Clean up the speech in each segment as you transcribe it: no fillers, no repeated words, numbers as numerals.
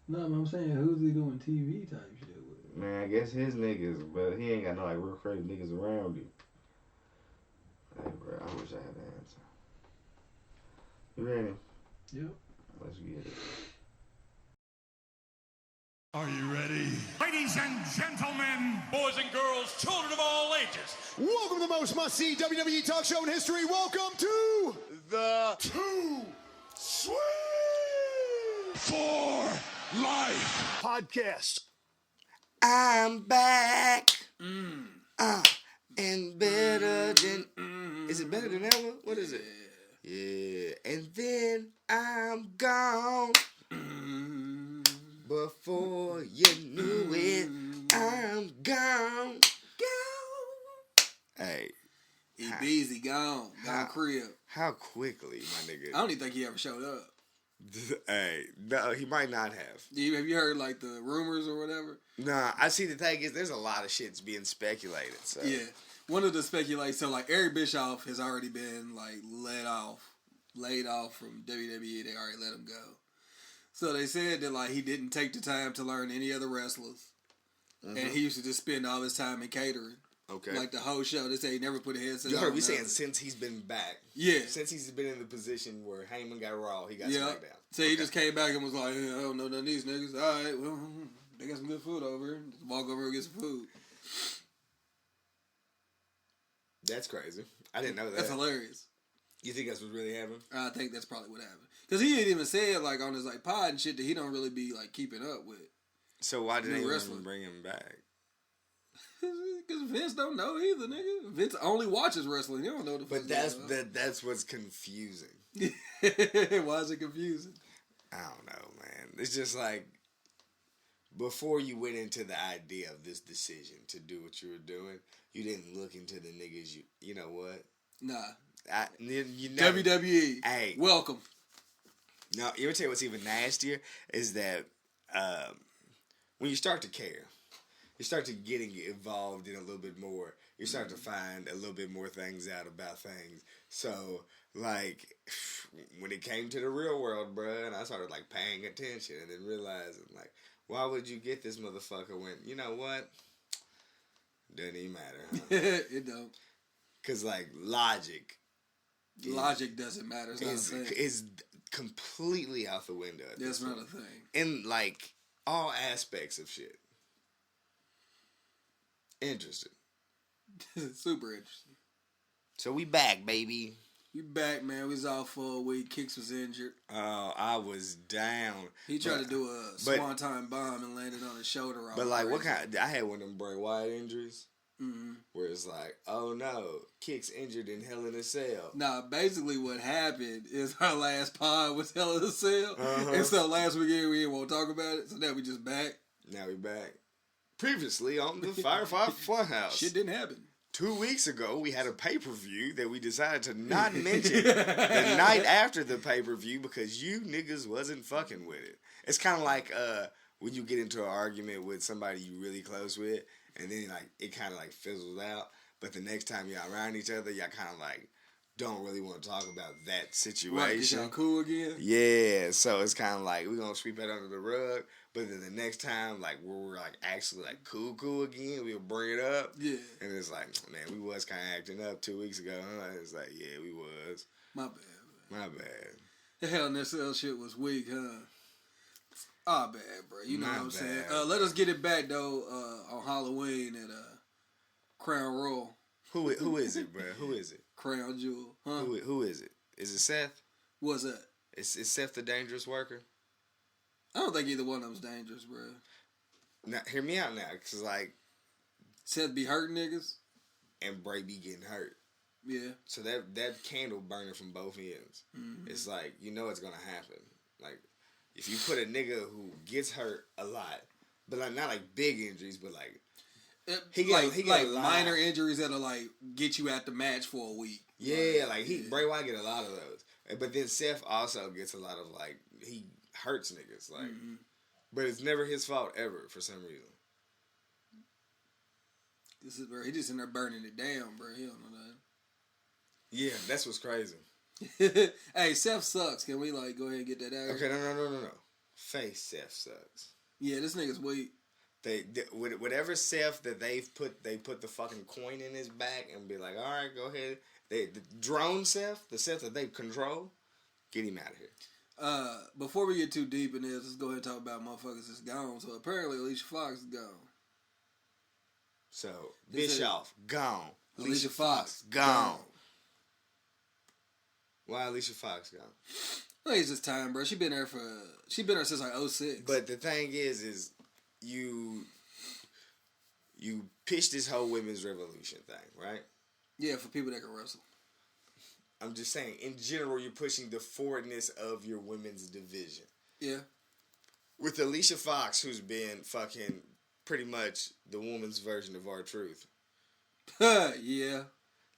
No, but I'm saying who's he doing TV type shit with? Man, I guess his niggas, but he ain't got no like real crazy niggas around him. Hey, bro, I wish I had the answer. You ready? Yep. Let's get it. Are you ready? Ladies and gentlemen, boys and girls, children of all ages, welcome to the most must-see WWE talk show in history. Welcome to the Too Sweet for Life podcast. I'm back. And better than. Is it better than ever? What is it? Yeah. And then I'm gone. Before you knew it, I'm gone. Hey. He busy, gone crib. How quickly, my nigga. I don't even think he ever showed up. Hey, no, he might not have. Have you heard like the rumors or whatever? Nah, I see the thing is there's a lot of shit's being speculated. So yeah, one of the speculations. So like Eric Bischoff has already been like laid off from WWE. They already let him go. So they said that like he didn't take the time to learn any other wrestlers, and he used to just spend all his time in catering. Okay. Like the whole show, they say he never put a headset on. You heard me saying since he's been back. Yeah. Since he's been in the position where Heyman got Raw, he got SmackDown. So he just came back and was like, I don't know none of these niggas. All right, well, they got some good food over here. Just walk over and get some food. That's crazy. I didn't know that. That's hilarious. You think that's what really happened? I think that's probably what happened. Because he didn't even say it like on his like pod and shit that he don't really be like keeping up with. So why did they even bring him back? Because Vince don't know either, nigga. Vince only watches wrestling. He don't know the fuck. But that's what's confusing. Why is it confusing? I don't know, man. It's just like before you went into the idea of this decision to do what you were doing, you didn't look into the niggas. You know what? Nah. You know, WWE. Hey, welcome. No, you ever tell you what's even nastier is that when you start to care. You start to getting involved in a little bit more. You start to find a little bit more things out about things. So, like, when it came to the real world, bruh, and I started, like, paying attention and then realizing, like, why would you get this motherfucker when, you know what? Doesn't even matter, huh? It don't. Because, like, logic. Logic doesn't matter. It's not a thing. Is completely out the window. That's not a thing. In, like, all aspects of shit. Interesting. Super interesting. So we back, baby. We back, man. We was out for a week. Kicks was injured. Oh, I was down. He tried to do a swan-time bomb and landed on his shoulder. But like, what kind? I had one of them Bray Wyatt injuries. Mm-hmm. Where it's like, oh no, Kicks injured in Hell in a Cell. Nah, basically what happened is our last pod was Hell in a Cell. And so last weekend we didn't want to talk about it. So now we just back. Now we back. Previously on the Firefly Funhouse. Shit didn't happen. 2 weeks ago, we had a pay-per-view that we decided to not mention the night after the pay-per-view because you niggas wasn't fucking with it. It's kind of like when you get into an argument with somebody you really close with, and then like it kind of like fizzles out. But the next time y'all around each other, y'all kind of like don't really want to talk about that situation. Right, get y'all cool again? Yeah, so it's kind of like we're going to sweep that under the rug. But then the next time, like, where we're, like, actually, like, cool again, we'll bring it up. Yeah. And it's like, man, we was kind of acting up 2 weeks ago, huh? It's like, yeah, we was. My bad, man. My bad. The Hell in a Cell shit was weak, huh? Ah, bad, bro. You know what I'm saying? Let us get it back, though, on Halloween at Crown Royal. Who is it, bro? Who is it? Crown Jewel. Huh? Who is it? Is it Seth? What's that? Is Seth the Dangerous Worker? I don't think either one of them's dangerous, bro. Now, hear me out now, because, like... Seth be hurting niggas. And Bray be getting hurt. Yeah. So that candle burning from both ends. Mm-hmm. It's like, you know it's going to happen. Like, if you put a nigga who gets hurt a lot, but like not like big injuries, but like... He got minor injuries that'll, like, get you at the match for a week. Yeah, Bray Wyatt get a lot of those. But then Seth also gets a lot of, like... He hurts niggas, like, but it's never his fault ever for some reason. This is bro. He just in there burning it down, bro. He don't know that. Yeah, that's what's crazy. Hey, Seth sucks. Can we like go ahead and get that out? Okay, no. Face Seth sucks. Yeah, this nigga's weak. Whatever Seth that they put the fucking coin in his back and be like, all right, go ahead. The drone Seth, the Seth that they control, get him out of here. Before we get too deep in this, let's go ahead and talk about motherfuckers that's gone. So apparently Alicia Fox is gone. So Bischoff gone. Alicia Fox gone. Why Alicia Fox gone? I think it's just time, bro. She been there since like 06. But the thing is you pitched this whole women's revolution thing, right? Yeah, for people that can wrestle. I'm just saying, in general, you're pushing the forwardness of your women's division. Yeah. With Alicia Fox, who's been fucking pretty much the woman's version of R-Truth. Yeah.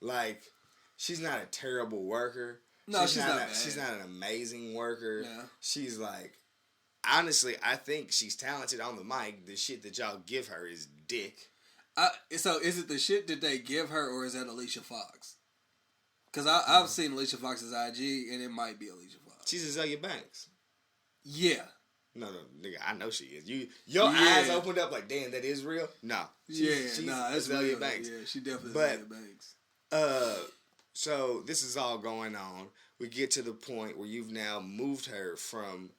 Like, she's not a terrible worker. No, she's not bad. She's not an amazing worker. No. She's like, honestly, I think she's talented on the mic. The shit that y'all give her is dick. So is it the shit that they give her, or is that Alicia Fox? Because I've seen Alicia Fox's IG, and it might be Alicia Fox. She's Azalea Banks. Yeah. No, nigga, I know she is. Your eyes opened up like, damn, that is real? No. She's Azalea Banks. Yeah, she definitely Azalea Banks. So this is all going on. We get to the point where you've now moved her from,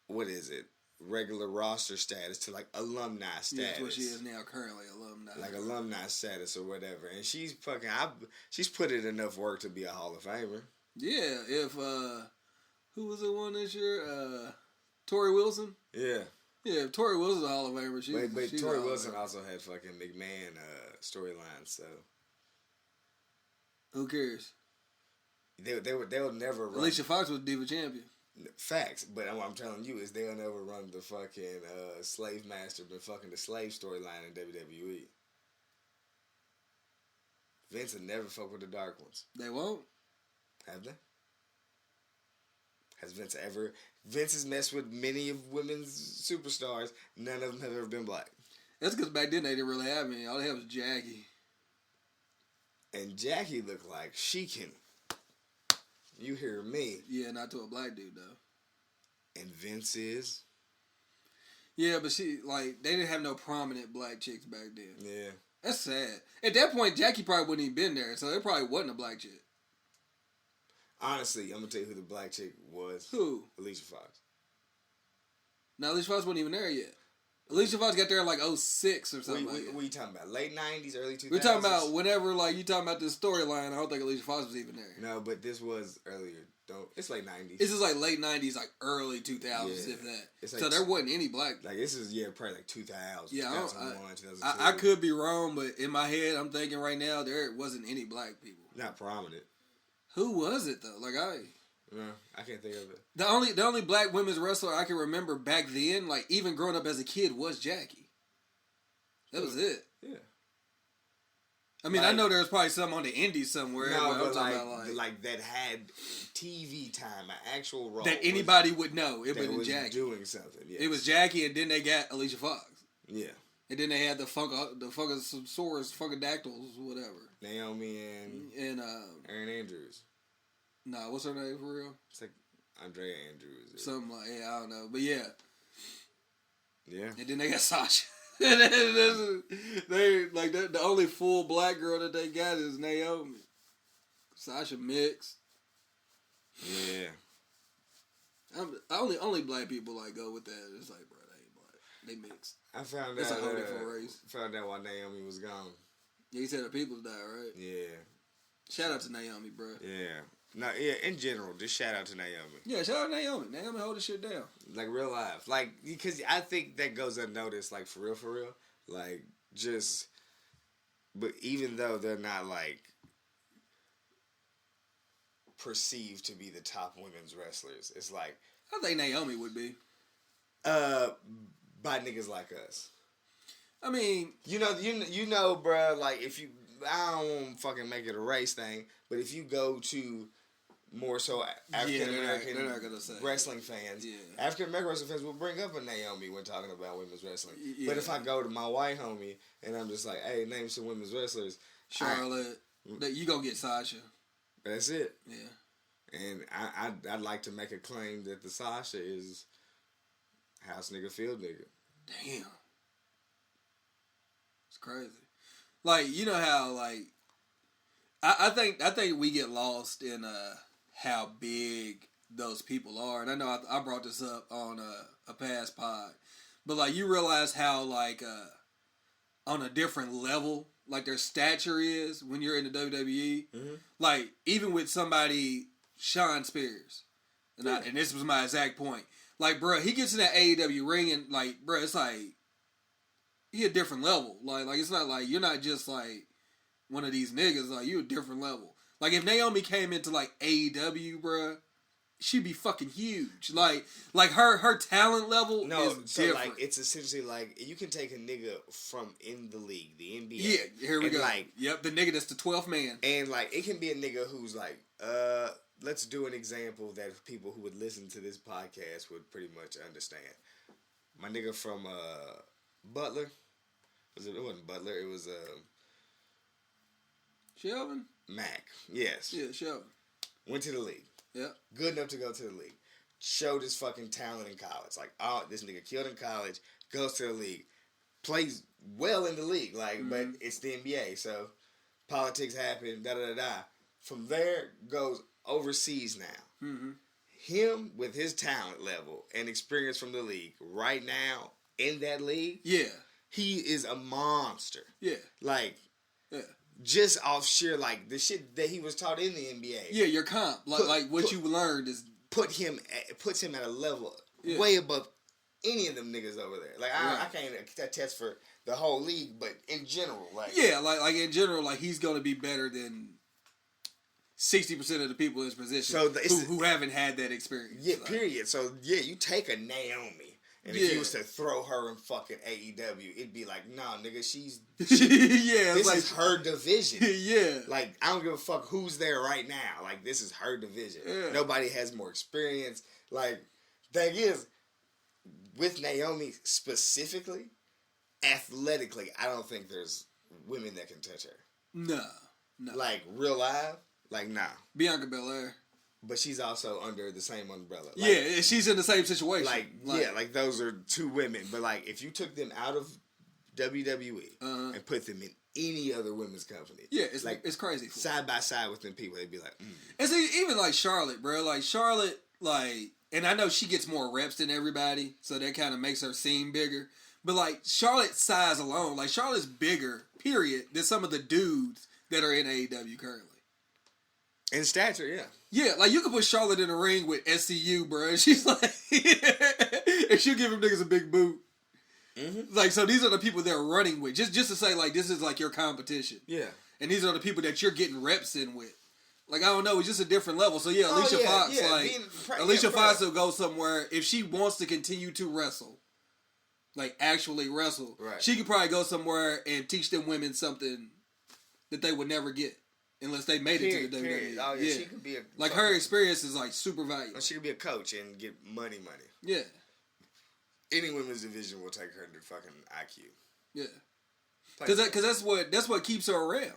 what is it, regular roster status to like alumni status. Yeah, that's what she is now, currently alumni. Like alumni status or whatever. And she's fucking, she's put in enough work to be a Hall of Famer. Yeah, if, who was the one this year? Tori Wilson? Yeah. Yeah, if Tori Wilson's a Hall of Famer, she's Tori Wilson also had fucking McMahon storylines, so. Who cares? They'll never run. Alicia Fox was Diva Champion. Facts, but what I'm telling you is they'll never run the fucking slave master been fucking the slave storyline in WWE. Vince will never fuck with the dark ones. They won't. Have they? Has Vince ever? Vince has messed with many of women's superstars. None of them have ever been black. That's because back then they didn't really have any. All they had was Jackie. And Jackie looked like she can. You hear me? Yeah, not to a black dude though. And Vince is. Yeah, but they didn't have no prominent black chicks back then. Yeah. That's sad. At that point, Jackie probably wouldn't even been there, so there probably wasn't a black chick. Honestly, I'm gonna tell you who the black chick was. Who? Alicia Fox. No, Alicia Fox wasn't even there yet. Alicia Fox got there in like 06 or something. What are you talking about? Late 90s, early 2000s? We're talking about whenever, you talking about this storyline, I don't think Alicia Fox was even there. No, but this was earlier. It's late 90s. This is like late 90s, like early 2000s, if that. Like, so there wasn't any black. Like, this is, probably like 2000. Yeah, 2001, 2002. I could be wrong, but in my head, I'm thinking right now, there wasn't any black people. Not prominent. Who was it, though? No, I can't think of it. The only black women's wrestler I can remember back then, even growing up as a kid, was Jackie. That was it. Yeah. I mean, I know there was probably some on the indies somewhere. No, but I'm talking about that had TV time, an actual role that anybody would know. It was Jackie doing something. Yes. It was Jackie, and then they got Alicia Fox. Yeah. And then they had the Funkasaurus, Funkadactyls, whatever. Naomi and Erin Andrews. Nah, what's her name for real? It's like Andrea Andrews. Something like I don't know, but yeah. Yeah. And then they got Sasha. They the only full black girl that they got is Naomi. Sasha mixed. Yeah. Only black people go with that. It's like, bro, they ain't black. They mixed. I found It's out a whole different race. Found out why Naomi was gone. Yeah, he said her people's died, right? Yeah. Shout out to Naomi, bro. Yeah. No, yeah, in general, just shout out to Naomi. Yeah, shout out to Naomi. Naomi hold this shit down. Like, real life. Because I think that goes unnoticed, for real. But even though they're not, perceived to be the top women's wrestlers, it's I think Naomi would be. By niggas like us. I mean... You know, bruh, if you... I don't want to fucking make it a race thing, but if you go to... more so African American wrestling fans. Yeah. African American wrestling fans will bring up a Naomi when talking about women's wrestling. Yeah. But if I go to my white homie and I'm just like, hey, name some women's wrestlers. Charlotte. You gonna get Sasha. That's it. Yeah. And I'd like to make a claim that the Sasha is House nigga, field nigga. Damn. It's crazy. Like, you know how, like, I think we get lost in how big those people are. And I know I brought this up on a past pod. But, like, you realize how, like, on a different level, like, their stature is when you're in the WWE. Mm-hmm. Like, even with somebody, Sean Spears. And this was my exact point. Like, bro, he gets in that AEW ring and, like, bro, it's like, he a different level. Like it's not like, you're not just, like, one of these niggas. Like, you a different level. Like, if Naomi came into, like, AEW, bro, she'd be fucking huge. Like her talent level is so different. like, it's essentially like, you can take a nigga from in the league, the NBA. Yeah, here we go. Like, yep, the nigga that's the 12th man. And, like, it can be a nigga who's like, let's do an example that people who would listen to this podcast would pretty much understand. My nigga from Butler. It wasn't Butler. It was Shelvin? Mac. Yes. Yeah, Shelvin. Went to the league. Yep. Good enough to go to the league. Showed his fucking talent in college. Like, oh, this nigga killed in college. Goes to the league. Plays well in the league. Like, but it's the NBA. So, politics happen. Da-da-da-da. From there, goes overseas now. Mm-hmm. Him with his talent level and experience from the league right now in that league, Yeah. he is a monster. Yeah. Like, Yeah. just off sheer, like, the shit that he was taught in the NBA. Yeah, your comp. Like what you learned is... Puts him at a level way above any of them niggas over there. Like, I can't attest for the whole league, but in general, like... Yeah, like in general, like, he's going to be better than 60% of the people in his position who haven't had that experience. Yeah, like. period. So, yeah, you take a Naomi, and if you was to throw her in fucking AEW, it'd be like, nah, nigga, she's yeah, this like, is her division. Yeah. Like, I don't give a fuck who's there right now. Like, this is her division. Yeah. Nobody has more experience. Like, thing is, with Naomi specifically, athletically, I don't think there's women that can touch her. No. Like, real live, like, nah. Bianca Belair. But she's also under the same umbrella. Like, yeah, she's in the same situation. Like those are two women. But, like, if you took them out of WWE and put them in any other women's company, yeah, it's like, it's crazy. Side by side with them people, they'd be like, It's even like Charlotte, bro. Like, Charlotte, like, and I know she gets more reps than everybody, so that kind of makes her seem bigger. But, like, Charlotte's size alone, like, Charlotte's bigger, period, than some of the dudes that are in AEW currently. in stature, yeah. Yeah, like, you could put Charlotte in a ring with SCU, bro, and she's like, and she'll give him niggas a big boot. Mm-hmm. Like, so these are the people they're running with. Just to say, like, this is, like, your competition. Yeah. And these are the people that you're getting reps in with. Like, I don't know, it's just a different level. So, yeah, Alicia Fox, Alicia Fox will go somewhere. If she wants to continue to wrestle, like, actually wrestle, she could probably go somewhere and teach them women something that they would never get. Unless they made it to the WWE. Oh, yeah, she could be a... Like, her experience is, like, super valuable. She could be a coach and get money. Yeah. Any women's division will take her to fucking IQ. Yeah. Because that's what keeps her around.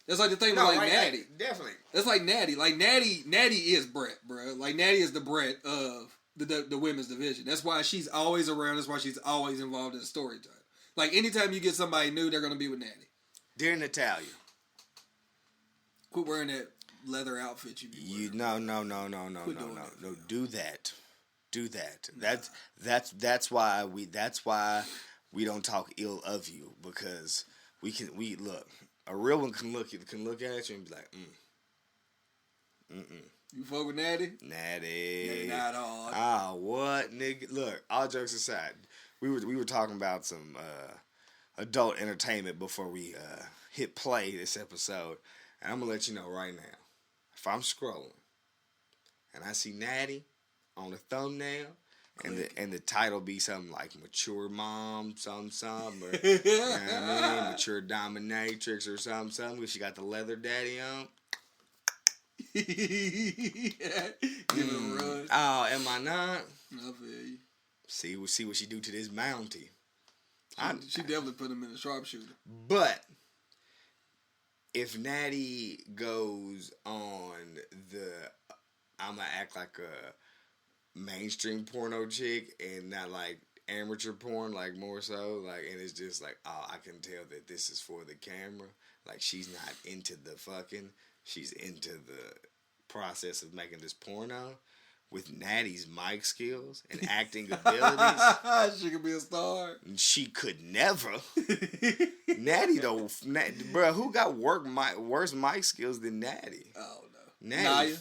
That's like the thing with, like, Natty. Definitely. That's like Natty. Like, Natty is Brett, bro. Like, Natty is the Brett of the women's division. That's why she's always around. That's why she's always involved in the storytelling. Like, anytime you get somebody new, they're going to be with Natty. Dear Natalya. Quit wearing that leather outfit you be wearing. No. Do that. That's why we don't talk ill of you, because we look. A real one can look at you and be like, You fuck with Natty? Natty. Not at all. Ah, what, nigga? Look, all jokes aside, we were talking about some adult entertainment before we hit play this episode. And I'm going to let you know right now, if I'm scrolling and I see Natty on the thumbnail and the title be something like Mature Mom, something, or, you know what I mean? Mature Dominatrix or something, because she got the leather daddy on. Give it a run. Oh, am I not? I feel you. See what she do to this Mountie. She definitely put him in a sharpshooter. But if Natty goes on the I'ma act like mainstream porno chick and not like amateur porn, like more so, like, and it's just like, oh, I can tell that this is for the camera. Like, she's not into the fucking, she's into the process of making this porno. With Natty's mic skills and acting abilities, she could be a star. she could never. Natty though, bro, who got worse mic skills than Natty? Oh no, Natty. Naya.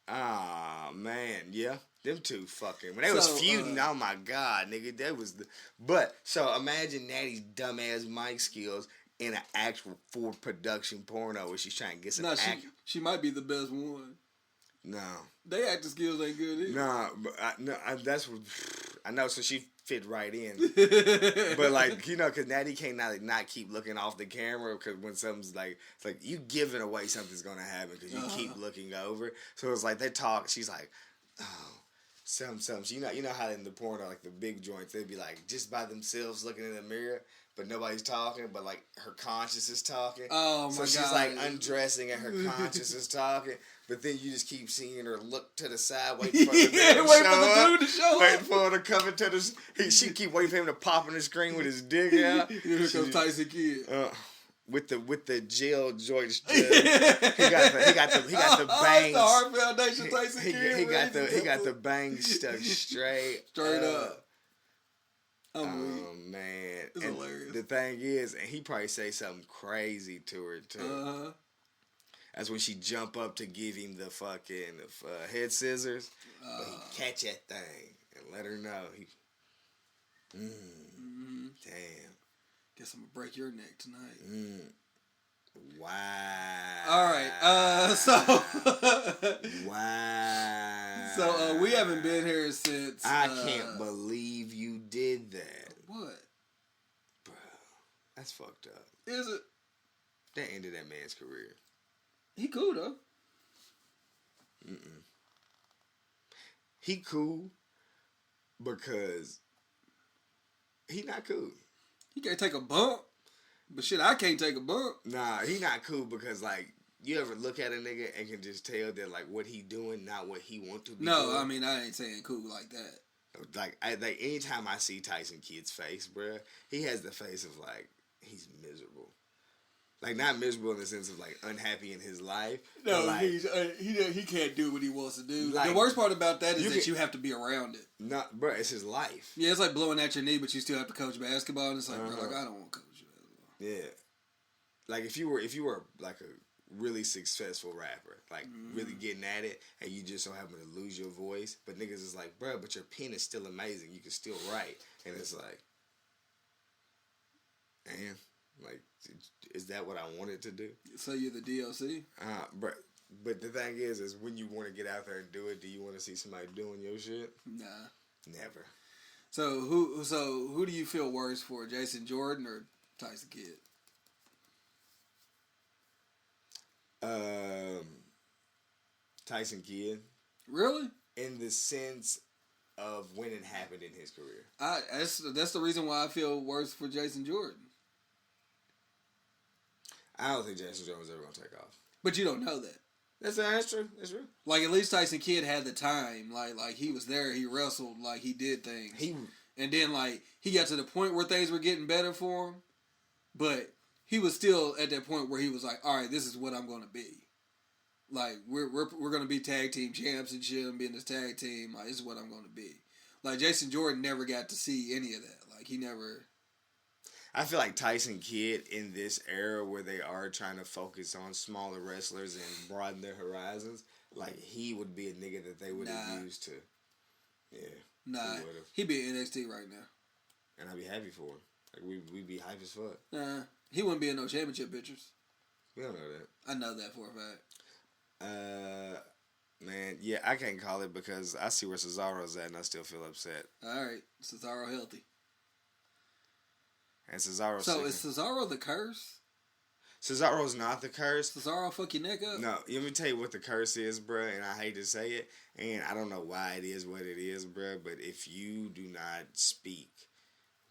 Ah man, yeah, them two fucking when they was feuding. Oh my god, nigga, that was the. But so imagine Natty's dumbass mic skills in an actual full production porno where she's trying to get some. No, she might be the best one. No. They acting skills ain't good either. Nah, but that's what I know. So she fit right in. But like, you know, because Natty can't not keep looking off the camera because when something's like, it's like you giving away something's gonna happen because you keep looking over. So it's like they talk. She's like, oh, some. You know how in the porno, like the big joints, they'd be like just by themselves looking in the mirror. But nobody's talking, but like her conscience is talking. Oh my god! So she's like undressing and her conscience is talking. But then you just keep seeing her look to the side, waiting for the dude to show up. Waiting for her to come into the. She keep waiting for him to pop on the screen with his dick out. Here comes Tyson Kidd. With the jail joints. He got the bangs. The Heart Foundation Tyson Kidd. He got the bangs stuck straight up. Oh man, it's hilarious. The thing is, and he probably say something crazy to her too. That's when she jump up to give him the fucking head scissors, but he catch that thing and let her know. Damn. Guess I'm gonna break your neck tonight. Wow. All right. Wow. So we haven't been here since. I can't believe you did that. What? Bro, that's fucked up. Is it? That ended that man's career. He cool though. He cool because he not cool. He can't take a bump. But shit, I can't take a bump. Nah, he not cool because like you ever look at a nigga and can just tell that like what he doing, not what he want to be doing. No, I mean I ain't saying cool like that. Like anytime I see Tyson Kidd's face, bruh, he has the face of like he's miserable. Like not miserable in the sense of like unhappy in his life. No, like, he can't do what he wants to do. Like, the worst part about that is that you have to be around it. Not, bro, it's his life. Yeah, it's like blowing at your knee, but you still have to coach basketball. And it's like, bro, like I don't want to coach basketball. Yeah, like if you were like a really successful rapper, like really getting at it, and you just so happen to lose your voice, but niggas is like, bro, but your pen is still amazing. You can still write, and it's like, damn, like. Is that what I wanted to do? So you're the DLC? But the thing is when you want to get out there and do it, do you want to see somebody doing your shit? Nah. Never. So who do you feel worse for, Jason Jordan or Tyson Kidd? Tyson Kidd. Really? In the sense of when it happened in his career. That's the reason why I feel worse for Jason Jordan. I don't think Jason Jordan was ever going to take off. But you don't know that. That's true. That's true. Like, at least Tyson Kidd had the time. Like he was there. He wrestled. Like, he did things. And then, like, he got to the point where things were getting better for him. But he was still at that point where he was like, all right, this is what I'm going to be. Like, we're going to be tag team champs and shit. I'm being this tag team. Like, this is what I'm going to be. Like, Jason Jordan never got to see any of that. Like, he never... I feel like Tyson Kidd in this era where they are trying to focus on smaller wrestlers and broaden their horizons, like he would be a nigga that they would have used to. Yeah. Nah. He'd be in NXT right now. And I'd be happy for him. Like we'd be hype as fuck. Nah. He wouldn't be in no championship pictures. We don't know that. I know that for a fact. Man, yeah, I can't call it because I see where Cesaro's at and I still feel upset. Alright. Cesaro healthy. And Cesaro. So is Cesaro the curse? Cesaro's not the curse. Cesaro fuck your neck up? No, let me tell you what the curse is, bruh, and I hate to say it, and I don't know why it is what it is, bruh, but if you do not speak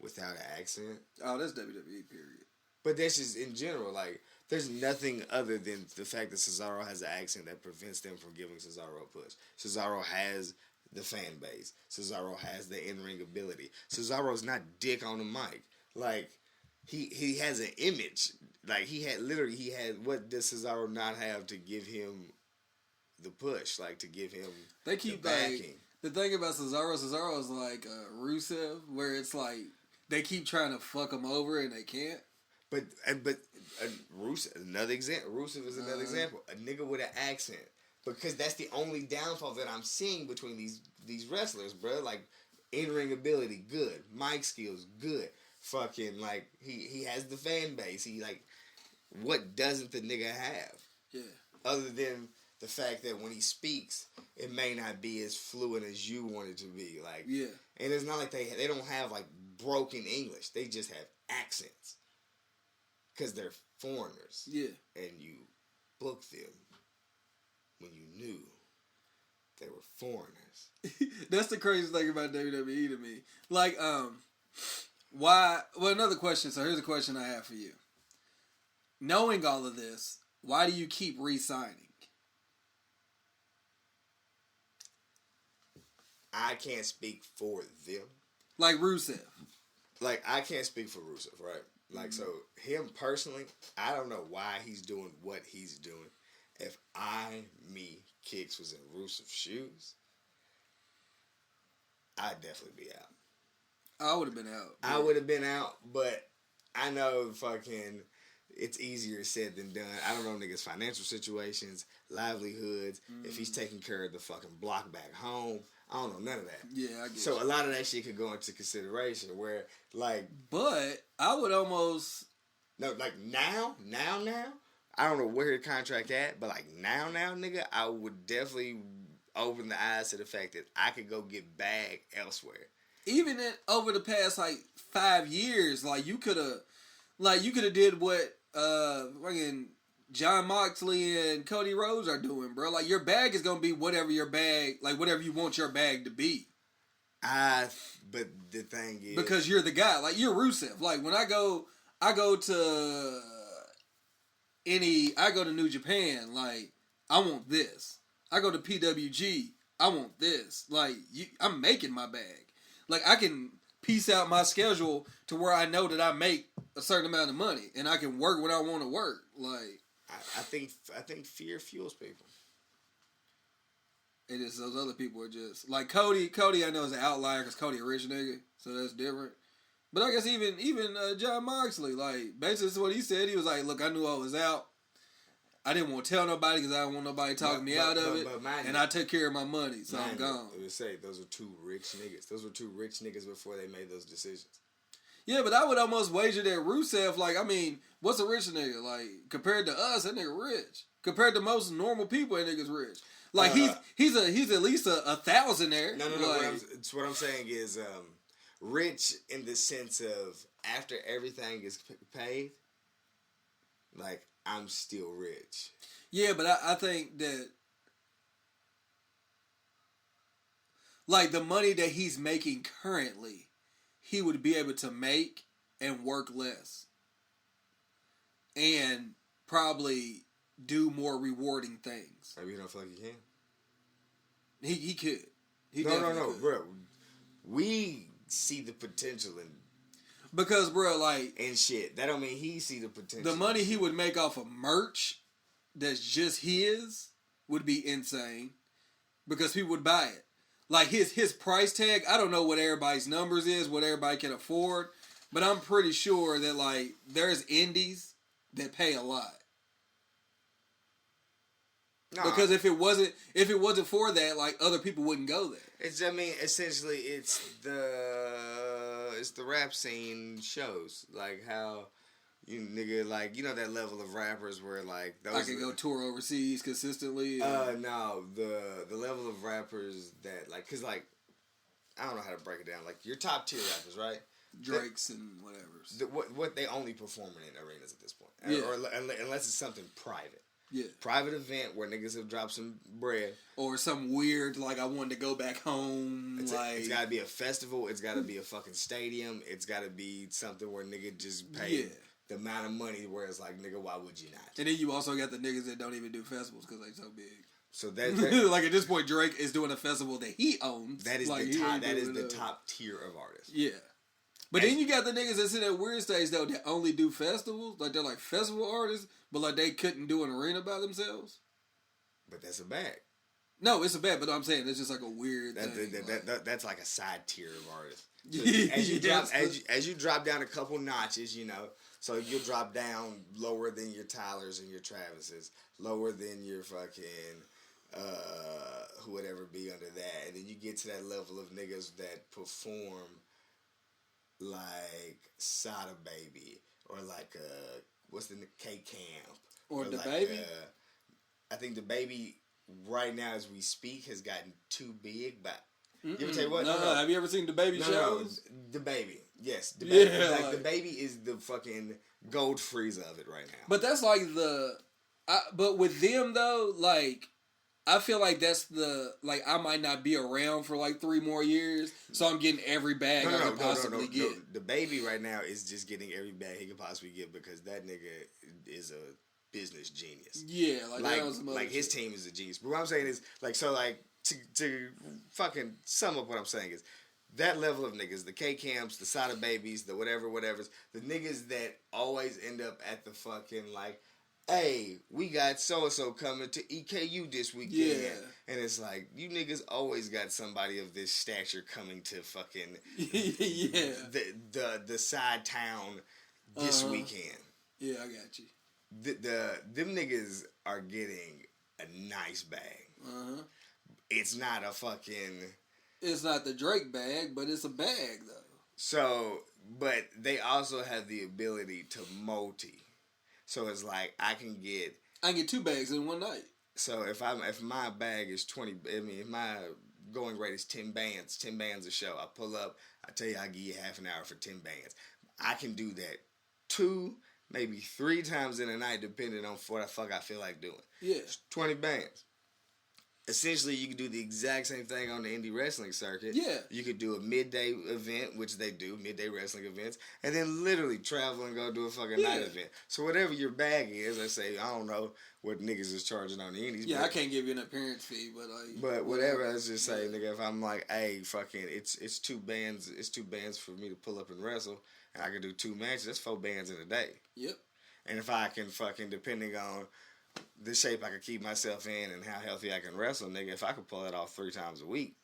without an accent... Oh, that's WWE, period. But that's just in general, like, there's nothing other than the fact that Cesaro has an accent that prevents them from giving Cesaro a push. Cesaro has the fan base. Cesaro has the in-ring ability. Cesaro's not dick on the mic. Like, he has an image. Like, he had, what does Cesaro not have to give him the push? Like, to give him they keep the backing? The thing about Cesaro is like Rusev, where it's like, they keep trying to fuck him over and they can't. But Rusev, another example. Rusev is another example. A nigga with an accent. Because that's the only downfall that I'm seeing between these wrestlers, bro. Like, in-ring ability, good. Mic skills, good. Fucking, like, he has the fan base. He, like, what doesn't the nigga have? Yeah. Other than the fact that when he speaks, it may not be as fluent as you want it to be. Like, yeah. And it's not like they don't have, like, broken English. They just have accents. Because they're foreigners. Yeah. And you book them when you knew they were foreigners. That's the craziest thing about WWE to me. Like, why? Well, another question. So here's a question I have for you. Knowing all of this, why do you keep re-signing? I can't speak for them. Like Rusev. Like, I can't speak for Rusev, right? Like, so him personally, I don't know why he's doing what he's doing. If Kicks was in Rusev's shoes, I'd definitely be out. I would have been out. I would have been out, but I know fucking it's easier said than done. I don't know niggas' financial situations, livelihoods, if he's taking care of the fucking block back home. I don't know none of that. Yeah, I get So you. a lot of that shit could go into consideration where, like... But I would almost... No, like, now, I don't know where the contract at, but, like, now, nigga, I would definitely open the eyes to the fact that I could go get bag elsewhere. Even over the past, like, 5 years, like, you could have did what, fucking John Moxley and Cody Rhodes are doing, bro. Like, your bag is going to be whatever whatever you want your bag to be. But the thing is... Because you're the guy. Like, you're Rusev. Like, when I go to New Japan, like, I want this. I go to PWG, I want this. Like, I'm making my bag. Like, I can piece out my schedule to where I know that I make a certain amount of money, and I can work when I want to work. Like, I think fear fuels people. It is those other people are just like Cody. Cody, I know is an outlier because Cody a rich nigga, so that's different. But I guess even John Moxley, like, basically that's what he said. He was like, "Look, I knew I was out. I didn't want to tell nobody because I didn't want nobody talking me out of it, and I took care of my money, so I'm gone." I would say those are two rich niggas. Those were two rich niggas before they made those decisions. Yeah, but I would almost wager that Rusev, like, I mean, what's a rich nigga? Like, compared to us, that nigga rich. Compared to most normal people, that nigga's rich. Like, he's at least a thousandaire. No. Like, What I'm saying is rich in the sense of after everything is paid, like, I'm still rich. Yeah, but I think that, like, the money that he's making currently, he would be able to make and work less. And probably do more rewarding things. Maybe you don't feel like you can? He could. No, bro. We see the potential in... Because, bro, like... And shit. That don't mean he see the potential. The money he would make off of merch that's just his would be insane. Because people would buy it. Like, his price tag, I don't know what everybody's numbers is, what everybody can afford. But I'm pretty sure that, like, there's indies that pay a lot. Nah. Because if it wasn't for that, like, other people wouldn't go there. Essentially, it's the rap scene shows, like how you nigga, like, you know that level of rappers where, like, those I can go tour overseas consistently. No, the level of rappers that, like, cause, like, I don't know how to break it down. Like, your top tier rappers, right? Drakes and whatever. What they only performing in arenas at this point, yeah. or unless it's something private. Yeah. Private event where niggas have dropped some bread. Or some weird, like, I wanted to go back home. It's got to be a festival. It's got to be a fucking stadium. It's got to be something where nigga just pay the amount of money where it's like, nigga, why would you not? And then you also got the niggas that don't even do festivals because they so big. So that like at this point, Drake is doing a festival that he owns. that is like, the top. That is the top tier of artists. Yeah. But then you got the niggas that's in that weird stage though that only do festivals, like they're like festival artists, but like they couldn't do an arena by themselves. But that's a bag. No, it's a bad. But I'm saying it's just like a weird thing. That's like a side tier of artists. So Yes. as you drop down a couple notches, you know, so you'll drop down lower than your Tylers and your Travises, lower than your fucking who would ever be under that, and then you get to that level of niggas that perform like Sada Baby or like what's the K Camp or the like Baby. I think the Baby right now as we speak has gotten too big, but. You ever tell you what? No. Have you ever seen the Baby shows? The Baby. Yes. The Baby. Yeah, Like, the Baby is the fucking gold freeze of it right now. But that's like but with them though, like, I feel like that's like, I might not be around for like 3 more years, so I'm getting every bag I could possibly get. No. The Baby right now is just getting every bag he could possibly get because that nigga is a business genius. Yeah, like his team is a genius. But what I'm saying is, like, so, like, to fucking sum up what I'm saying is that level of niggas, the K Camps, the Sada Babies, the whatever's, the niggas that always end up at the fucking like, hey, we got so and so coming to EKU this weekend. Yeah. And it's like, you niggas always got somebody of this stature coming to fucking yeah. the side town this weekend. Yeah, I got you. Them niggas are getting a nice bag. It's not a fucking... It's not the Drake bag, but it's a bag, though. So, but they also have the ability to multi. So it's like, I can get 2 bags in one night. So if my bag is 20... I mean, if my going rate is 10 bands a show, I pull up, I tell you I give you half an hour for 10 bands. I can do that 2, maybe 3 times in a night, depending on what the fuck I feel like doing. Yeah. It's 20 bands. Essentially, you can do the exact same thing on the indie wrestling circuit. Yeah. You could do a midday event, which they do, midday wrestling events, and then literally travel and go do a fucking night event. So whatever your bag is, let's say, I don't know what niggas is charging on the indies. Yeah, I can't give you an appearance fee, but like... But whatever, let's just say, nigga, if I'm like, hey, fucking, it's 2 bands for me to pull up and wrestle, and I can do 2 matches, that's 4 bands in a day. Yep. And if I can fucking, depending on the shape I can keep myself in and how healthy I can wrestle, nigga, if I could pull it off 3 times a week.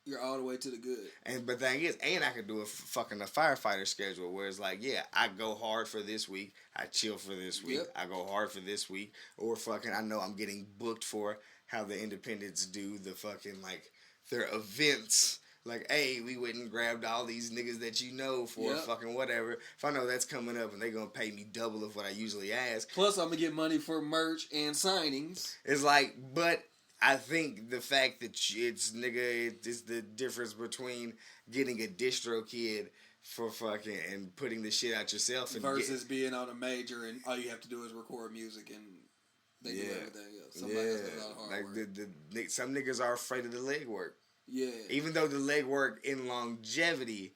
You're all the way to the good. But the thing is, and I could do a firefighter schedule where it's like, yeah, I go hard for this week, I chill for this week, I go hard for this week, or fucking I know I'm getting booked for how the independents do the fucking, like, their events. Like, hey, we went and grabbed all these niggas that you know for fucking whatever. If I know that's coming up and they gonna pay me double of what I usually ask. Plus, I'm gonna get money for merch and signings. It's like, but I think the fact that it's the difference between getting a distro kid for fucking and putting the shit out yourself and versus being on a major and all you have to do is record music and they do everything else. Somebody else does a lot of hard work. Some niggas are afraid of the leg work. Yeah. Even though the leg work in longevity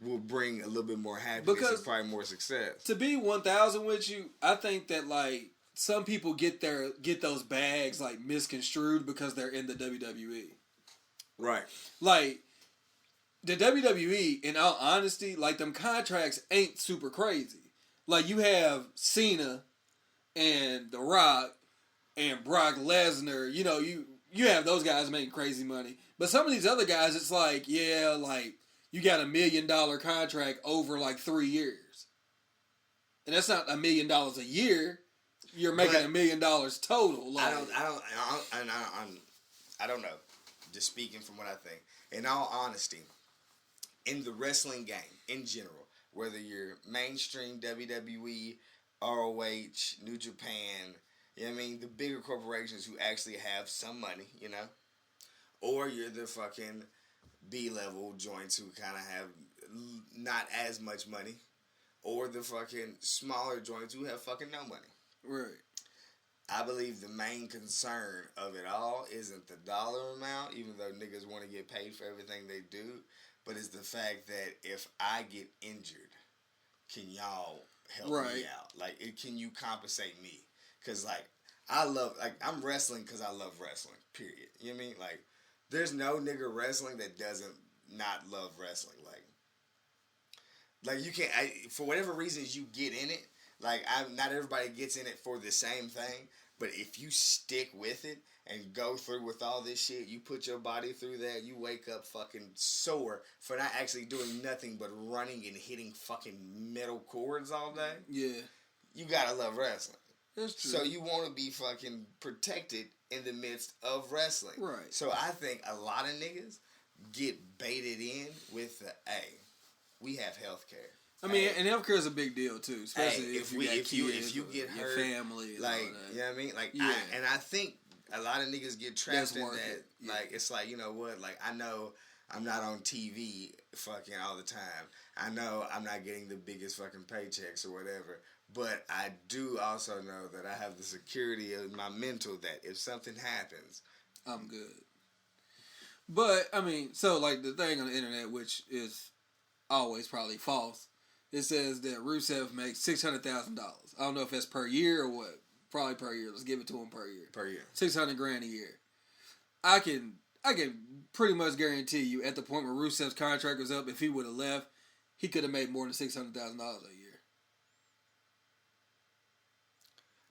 will bring a little bit more happiness and probably more success. To be 1,000 with you, I think that like some people get those bags like misconstrued because they're in the WWE. Right. Like the WWE, in all honesty, like them contracts ain't super crazy. Like you have Cena and The Rock and Brock Lesnar, you know, you have those guys making crazy money. But some of these other guys, it's like, yeah, like, you got $1 million contract over, like, 3 years. And that's not $1 million a year. You're making $1 million total. Like, I don't know. Just speaking from what I think. In all honesty, in the wrestling game, in general, whether you're mainstream WWE, ROH, New Japan, you know what I mean? The bigger corporations who actually have some money, you know? Or you're the fucking B-level joints who kind of have not as much money. Or the fucking smaller joints who have fucking no money. Right. I believe the main concern of it all isn't the dollar amount, even though niggas want to get paid for everything they do, but it's the fact that if I get injured, can y'all help me out? Like, can you compensate me? Because, like, I'm wrestling because I love wrestling. Period. You know what I mean? Like, there's no nigga wrestling that doesn't not love wrestling. Like you can't. For whatever reasons you get in it. Like, not everybody gets in it for the same thing. But if you stick with it and go through with all this shit, you put your body through that, you wake up fucking sore for not actually doing nothing but running and hitting fucking metal cords all day. Yeah. You gotta love wrestling. That's true. So you want to be fucking protected in the midst of wrestling. Right. So I think a lot of niggas get baited in with the, we have healthcare. I mean, and healthcare is a big deal too, especially if you get get your hurt, family, like, and all that. you know what I mean? Like, yeah. I think a lot of niggas get trapped in that. Yeah. Like, it's like, you know what? Like, I know I'm not on TV fucking all the time. I know I'm not getting the biggest fucking paychecks or whatever. But I do also know that I have the security of my mental that if something happens, I'm good. But, I mean, so, like, the thing on the internet, which is always probably false, it says that Rusev makes $600,000. I don't know if that's per year or what. Probably per year. Let's give it to him per year. Per year. $600,000 a year. I can pretty much guarantee you at the point where Rusev's contract was up, if he would have left, he could have made more than $600,000 a year.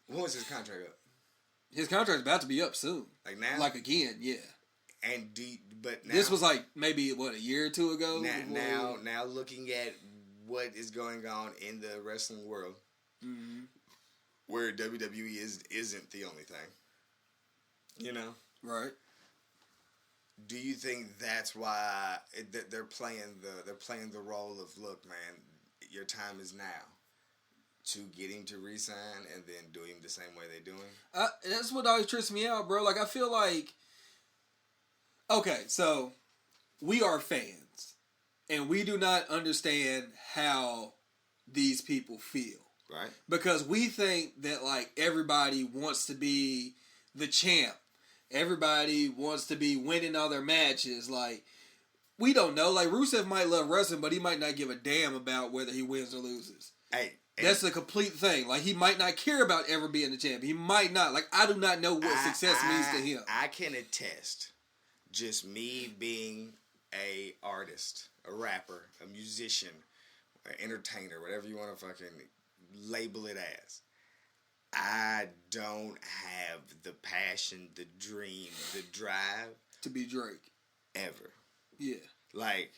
When was his contract up? His contract's about to be up soon. Like now? Like again, yeah. And but now, this was like maybe a year or two ago. Now looking at what is going on in the wrestling world, where WWE isn't the only thing. You know, right? Do you think that's why they're playing the role of, look, man, your time is now, to get him to resign and then do him the same way they're doing? That's what always trips me out, bro. Like, I feel like, okay, so we are fans, and we do not understand how these people feel. Right. Because we think that, like, everybody wants to be the champ. Everybody wants to be winning all their matches. Like, we don't know. Like, Rusev might love wrestling, but he might not give a damn about whether he wins or loses. Hey. That's the complete thing. Like, he might not care about ever being the champ. He might not. Like, I do not know what success means to him. I can attest, just me being a artist, a rapper, a musician, an entertainer, whatever you want to fucking label it as. I don't have the passion, the dream, the drive to be Drake. Ever. Yeah. Like,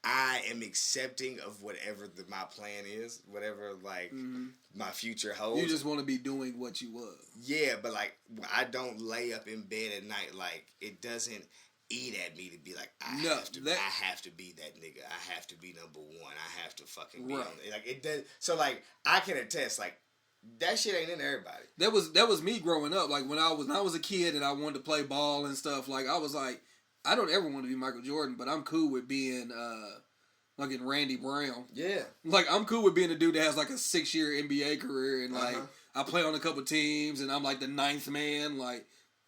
I am accepting of whatever my plan is, whatever, like, my future holds. You just want to be doing what you love. Yeah, but, like, I don't lay up in bed at night, like, it doesn't eat at me to be like, I have to be that nigga. I have to be number one. I have to fucking be on it. Like, it does. So, like, I can attest, like, that shit ain't in everybody. That was me growing up. Like, when I was a kid and I wanted to play ball and stuff, like, I was like, I don't ever want to be Michael Jordan, but I'm cool with being fucking Randy Brown. Yeah. Like, I'm cool with being a dude that has like a 6-year NBA career and like I play on a couple teams and I'm like the 9th man. Like,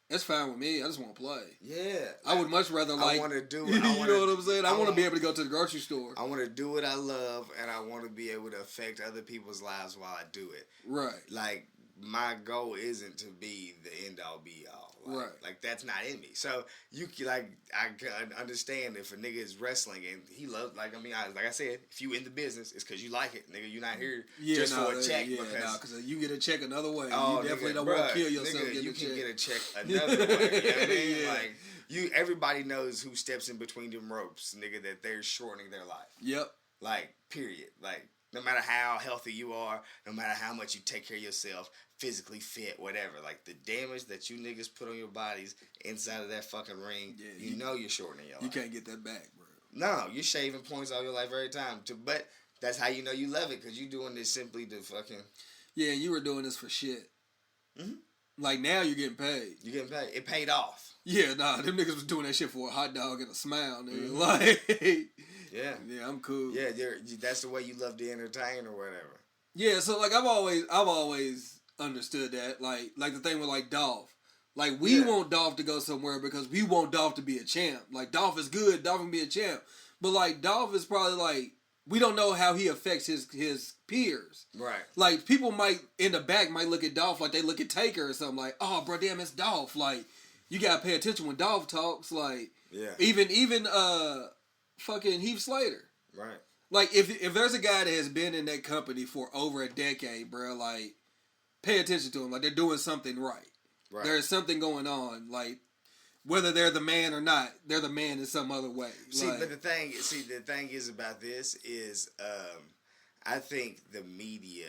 that's fine with me. I just want to play. Yeah. I would much rather, like, I want to do you know what I'm saying? I want to be able to go to the grocery store. I want to do what I love, and I want to be able to affect other people's lives while I do it. Right. Like, my goal isn't to be the end all be all. Like, right. Like, that's not in me. So you can, like, I can understand if a nigga is wrestling and he loves, like, I mean, like I said, if you in the business, it's because you like it, nigga. You're not here just for a check. Yeah, because you get a check another way. Oh, you definitely nigga, don't want to kill yourself. Nigga, you can get a check another way. You know what I mean? Yeah. Like, everybody knows who steps in between them ropes, nigga, that they're shortening their life. Yep. Like, period. Like, no matter how healthy you are, no matter how much you take care of yourself, physically fit, whatever. Like, the damage that you niggas put on your bodies inside of that fucking ring, you know you're shortening your life. You can't get that back, bro. No, you're shaving points all your life every time. But that's how you know you love it, because you're doing this simply to fucking... Yeah, you were doing this for shit. Mm-hmm. Like, now you're getting paid. You're getting paid. It paid off. Yeah, nah, them niggas was doing that shit for a hot dog and a smile, nigga. Mm-hmm. Like... Yeah. Yeah, I'm cool. Yeah, that's the way you love to entertain or whatever. Yeah, so, like, I've always understood that. Like the thing with, like, Dolph. Like, we want Dolph to go somewhere because we want Dolph to be a champ. Like, Dolph is good. Dolph can be a champ. But, like, Dolph is probably, like, we don't know how he affects his peers. Right. Like, people might, in the back, might look at Dolph like they look at Taker or something. Like, oh, bro, damn, it's Dolph. Like, you gotta pay attention when Dolph talks. Like, Yeah. even fucking Heath Slater. Right. Like, if there's a guy that has been in that company for over a decade, bro, like, pay attention to him. Like, they're doing something right. Right. There's something going on. Like, whether they're the man or not, they're the man in some other way. See, like, but the thing is about this is, I think the media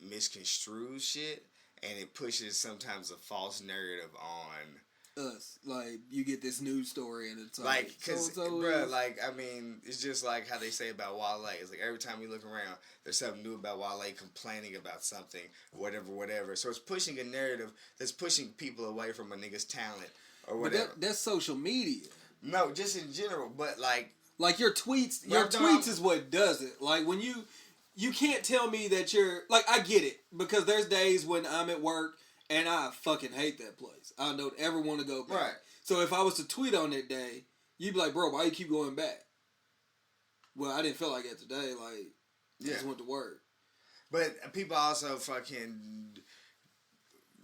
misconstrues shit, and it pushes sometimes a false narrative on us. Like, you get this news story, and it's like, cause, so-and-so bruh, is- like, I mean, it's just like how they say about Wale. It's like every time you look around, there's something new about Wale complaining about something, whatever. So it's pushing a narrative that's pushing people away from a nigga's talent or but whatever. that's social media. No, just in general, but like, Like, your tweets, Well, your no, tweets I'm- is what does it. Like, when you can't tell me that you're, like, I get it, because there's days when I'm at work and I fucking hate that place. I don't ever want to go back. Right. So if I was to tweet on that day, you'd be like, bro, why you keep going back? Well, I didn't feel like it today. Like, I Yeah. just went to work. but people also fucking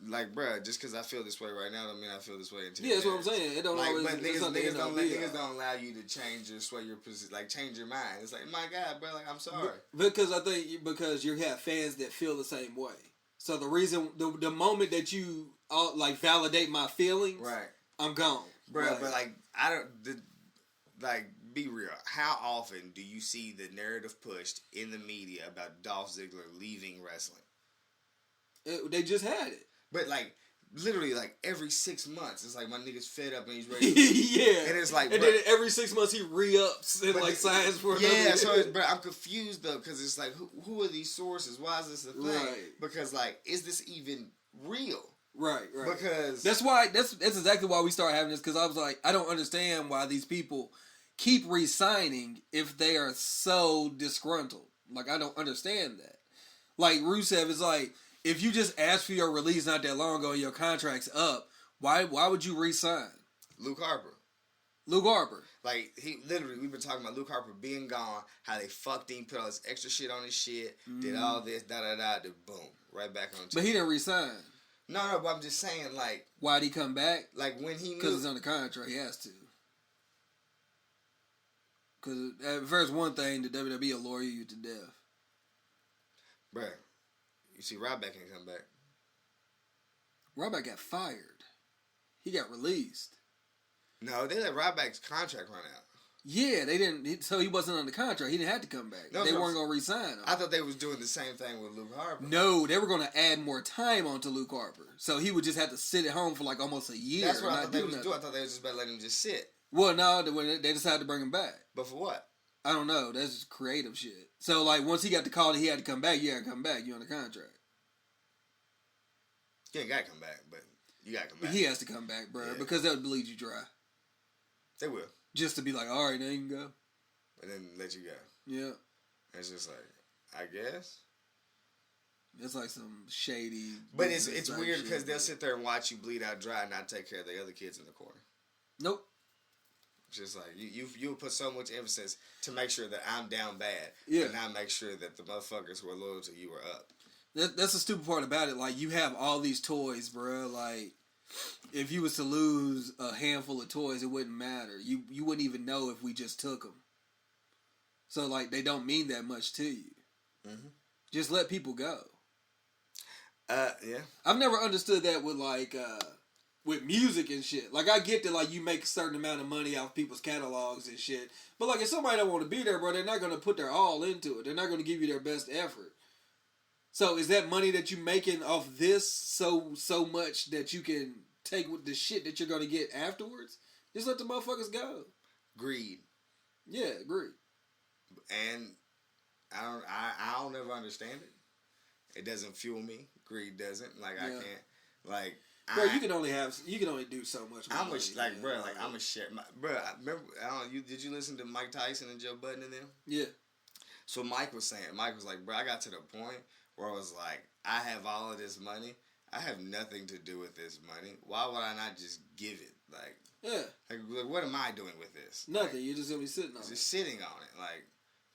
like, bruh, just because I feel this way right now, don't mean I feel this way in 10 Yeah, that's what I'm years. saying. It don't Like, always. but It's not the niggas end all don't be niggas all. don't allow you to change your sway your position, like change your mind. It's like, my God, bro, like I'm sorry. Because I think because you have fans that feel the same way. So the reason, the moment that you like validate my feelings, Right, I'm gone, bro. But like, I don't like be real. How often do you see the narrative pushed in the media about Dolph Ziggler leaving wrestling? They just had it. But like, literally, like every 6 months, it's like my nigga's fed up and he's ready. Yeah, And it's like, and bruh, then every 6 months he re-ups and But like signs for yeah, another. so it's, but I'm confused though, because it's like, who are these sources? Why is this a thing? Right. Because like, is this even real? right. Because That's why. That's exactly why we started having this. Because I was like, I don't understand why these people keep re-signing if they are so disgruntled. Like, I don't understand that. Like, Rusev is like, if you just asked for your release not that long ago and your contract's up, why would you re-sign? Luke Harper, Luke Harper. like he literally, we've been talking about Luke Harper being gone, how they fucked him, put all this extra shit on his shit, did all this, then boom, right back on. But he didn't re-sign. No, but I'm just saying, like Why'd he come back? when he Because knew, it's on the contract, he has to. Because at first, one thing, the WWE will lawyer you to death. bruh, you see, Ryback ain't come back. Ryback got fired. He got released. No, they let Ryback's contract run out. Yeah, they didn't. So he wasn't on the contract. He didn't have to come back. No, They no. weren't going to re-sign him. I thought they was doing the same thing with Luke Harper. No, they were going to add more time onto Luke Harper. So he would just have to sit at home for like almost a year. That's what and I not thought they do was nothing. doing. I thought they was just about to let him just sit. Well, no, they decided to bring him back. But for what? I don't know. That's just creative shit. So like once he got the call that he had to come back, you had to come back. You're on the contract. You ain't gotta come back, but you gotta come back. He has to come back, bro, Yeah. because that would bleed you dry. They will, Just to be like, all right, now you can go. and then let you go. Yeah. It's just like, I guess. It's like some shady. But it's business type weird shit, because they'll but- sit there and watch you bleed out dry and not take care of the other kids in the corner. Nope. It's just like you put so much emphasis to make sure that I'm down bad, Yeah. and not make sure that the motherfuckers who are loyal to you are up. That's the stupid part about it. Like, you have all these toys, bro. Like, if you was to lose a handful of toys, it wouldn't matter. You wouldn't even know if we just took them. So, like, they don't mean that much to you. Mhm. Just let people go. Yeah. I've never understood that with, like, with music and shit. Like, I get that, like, you make a certain amount of money off people's catalogs and shit. But, like, if somebody don't want to be there, bro, they're not going to put their all into it. They're not going to give you their best effort. So is that money that you making off this so much that you can take with the shit that you're gonna get afterwards? Just let the motherfuckers go. Greed. Yeah, agree. And I don't ever understand it. It doesn't fuel me. Greed doesn't. Like I Yeah. can't. Like Bro, you can only do so much. With I'm money, like, man. bro, like I'm a share. Bro, I remember. I don't. Did you listen to Mike Tyson and Joe Budden and them? Yeah. So Mike was saying, Mike was like, bro, I got to the point where I was like, I have all of this money. I have nothing to do with this money. Why would I not just give it? Yeah. Like what am I doing with this? Nothing. You're just gonna be sitting on Like, it. just sitting on it. Like,